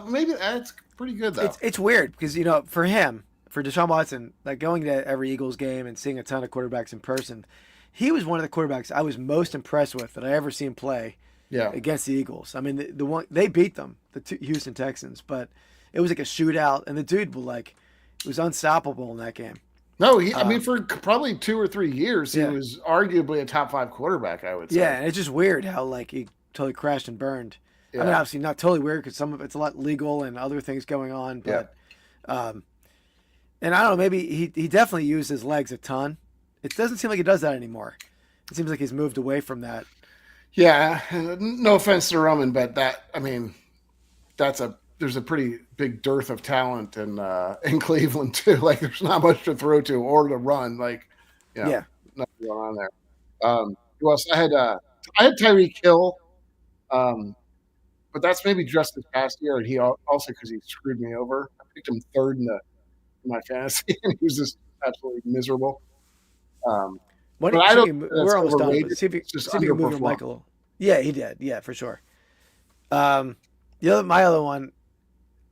Maybe that's pretty good though. It's weird because for him. For Deshaun Watson, going to every Eagles game and seeing a ton of quarterbacks in person, he was one of the quarterbacks I was most impressed with that I ever seen play against the Eagles. I mean, the one they beat them, the Houston Texans, but it was like a shootout, and the dude was unstoppable in that game. No, I mean, for probably 2 or 3 years, he was arguably a top 5 quarterback, I would say. Yeah, and it's just weird how he totally crashed and burned. Yeah. I mean, obviously not totally weird because some of it's a lot legal and other things going on, but. And I don't know, maybe he definitely used his legs a ton. It doesn't seem like he does that anymore. It seems like he's moved away from that. Yeah, no offense to Roman, but there's a pretty big dearth of talent in Cleveland too. Like there's not much to throw to or to run. Like, nothing going on there. Who else? I had Tyreek Hill, but that's maybe just this past year, and he also because he screwed me over. I picked him third in my fantasy, and he was just absolutely miserable. We're almost done. See if you can move your mic a little. Yeah, he did. Yeah, for sure. My other one,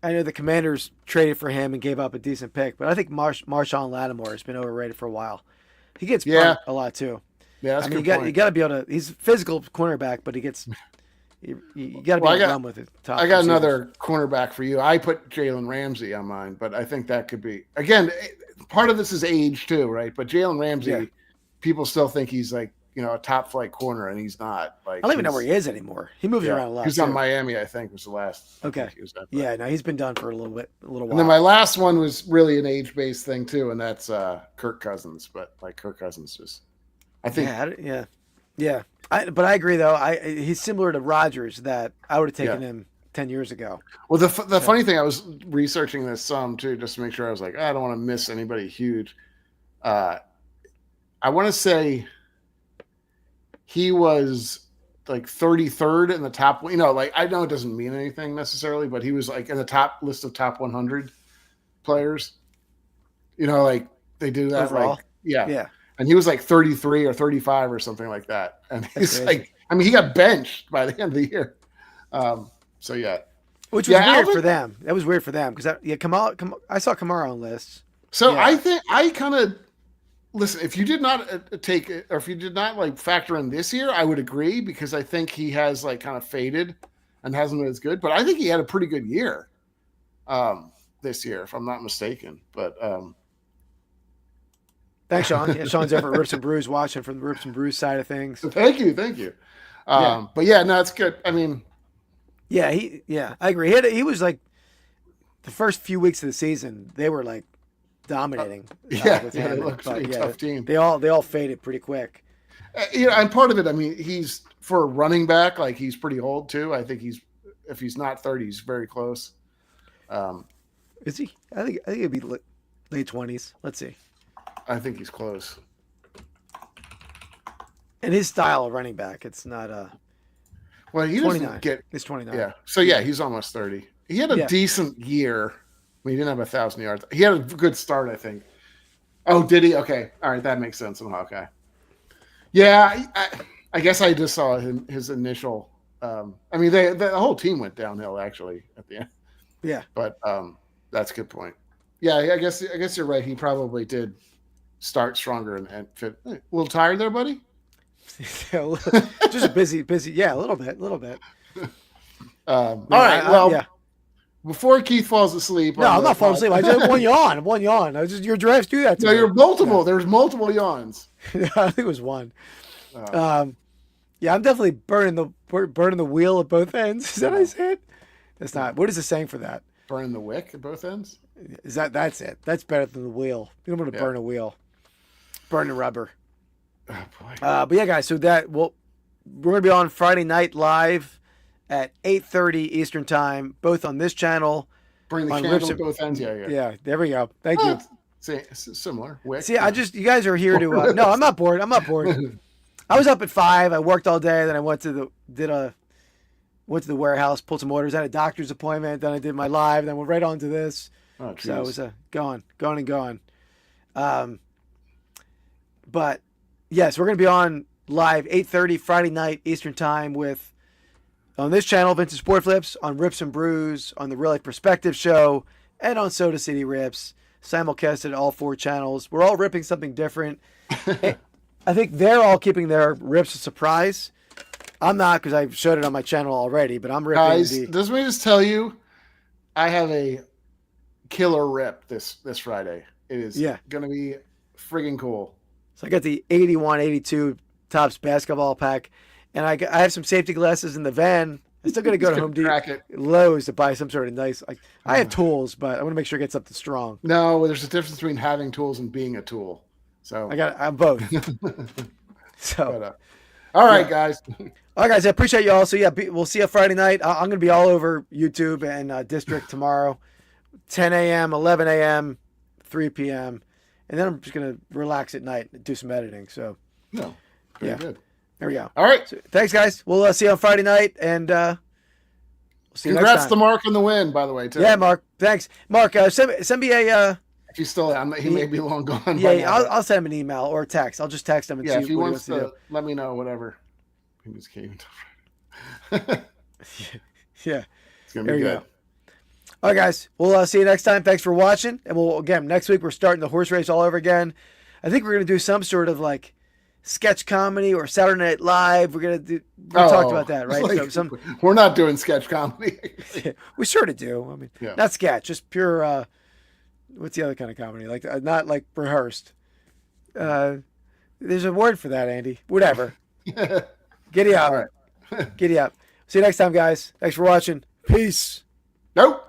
I know the Commanders traded for him and gave up a decent pick, but I think Marshawn Lattimore has been overrated for a while. He gets burnt a lot too. Yeah, that's you got to be able to. He's a physical cornerback, but he gets. You got to be able to run with it. I got another cornerback for you. I put Jalen Ramsey on mine, but I think that could be again. Part of this is age too, right? But Jalen Ramsey, people still think he's like a top flight corner, and he's not. Like I don't even know where he is anymore. He moves around a lot. He's on Miami, I think, was the last. Okay. He was at, no, he's been done for a little while. And then my last one was really an age based thing too, and that's Kirk Cousins. But like Kirk Cousins just. I think. Yeah. But I agree though. He's similar to Rodgers that I would have taken him 10 years ago. Well, the funny thing, I was researching this some too, just to make sure. I was like, I don't want to miss anybody huge. I want to say he was like 33rd in the top. Like I know it doesn't mean anything necessarily, but he was like in the top list of top 100 players. Like they do that. Overall? Like, yeah. And he was like 33 or 35 or something like that. And he's like, he got benched by the end of the year. Which was weird for them. That was weird for them because I saw Kamara on lists. So I think I kind of listen. If you did not take it, or if you did not like factor in this year, I would agree because I think he has like kind of faded and hasn't been as good. But I think he had a pretty good year this year, if I'm not mistaken. But thanks, Sean. Yeah, Sean's over at Rips and Brews watching from the Rips and Brews side of things. Thank you. But no, it's good. I agree. He was like the first few weeks of the season, they were like dominating. With him. It looks like a tough team. They all faded pretty quick. And part of it, he's for a running back, like he's pretty old too. I think if he's not 30, he's very close. Is he? I think it'd be late 20s. Let's see. I think he's close. And his style of running back, it's not well, he 29. He's 29. Yeah. So he's almost 30. He had a decent year. He didn't have 1,000 yards. He had a good start, I think. Oh, did he? Okay. All right, that makes sense somehow. Okay. Yeah, I guess I just saw his initial. The whole team went downhill actually at the end. Yeah. But that's a good point. Yeah, I guess you're right. He probably did start stronger and fit. A little tired there, buddy? Just busy. Yeah, a little bit. All right. Well, before Keith falls asleep. No, I'm not falling asleep. I just have one yawn. Your drafts do that to me. You're multiple. There's multiple yawns. I think it was one. I'm definitely burning the wheel at both ends. Is that what I said? That's not. What is the saying for that? Burning the wick at both ends? That's it. That's better than the wheel. You don't want to burn a wheel. Burn the rubber. Oh boy. But yeah, guys. So we're gonna be on Friday night live at 8:30 Eastern time, both on this channel. Bring the candle at both ends. Yeah. Yeah. There we go. Thank you. Similar. Wick. See, you guys are here to. No, I'm not bored. I was up at 5. I worked all day. Then I went to the warehouse, pulled some orders. I had a doctor's appointment. Then I did my live. Then went right on to this. Oh, geez. So it was going. But yes, we're going to be on live 8:30 Friday night Eastern time on this channel, Vintage Sport Flips, on Rips and Brews, on the Real Life Perspective Show, and on Soda City Rips. Simulcasted all 4 channels. We're all ripping something different. I think they're all keeping their rips a surprise. I'm not because I showed it on my channel already, but I'm ripping. Guys, let me just tell you, I have a killer rip this Friday. It is going to be friggin' cool. So I got the 81-82 Topps basketball pack, and I have some safety glasses in the van. I'm still going to go to Home Depot, Lowe's to buy some sort of nice. I have tools, but I want to make sure I get something strong. No, there's a difference between having tools and being a tool. So I'm both. So, all right, guys. All right, guys, I appreciate you all. So, yeah, we'll see you Friday night. I'm going to be all over YouTube and District tomorrow, 10 a.m., 11 a.m., 3 p.m., and then I'm just going to relax at night and do some editing. So, Very good. There we go. All right. So, thanks, guys. We'll see you on Friday night, and we'll see you next Congrats time. to Mark on the win, by the way, too. Yeah, Mark. Thanks. Mark, send me a... if he's still he may be long gone. Yeah, I'll send him an email or a text. I'll just text him and see if he what wants he wants to let me know, whatever. He just came. Yeah. It's going to be good. Go. All right, guys. We'll see you next time. Thanks for watching. And again, next week we're starting the horse race all over again. I think we're going to do some sort of like sketch comedy or Saturday Night Live. We talked about that, right? Like, so we're not doing sketch comedy. We sort of do. I mean, not sketch, just pure, what's the other kind of comedy? Like, not like rehearsed. There's a word for that, Andy. Whatever. Giddy up. All right. Giddy up. See you next time, guys. Thanks for watching. Peace. Nope.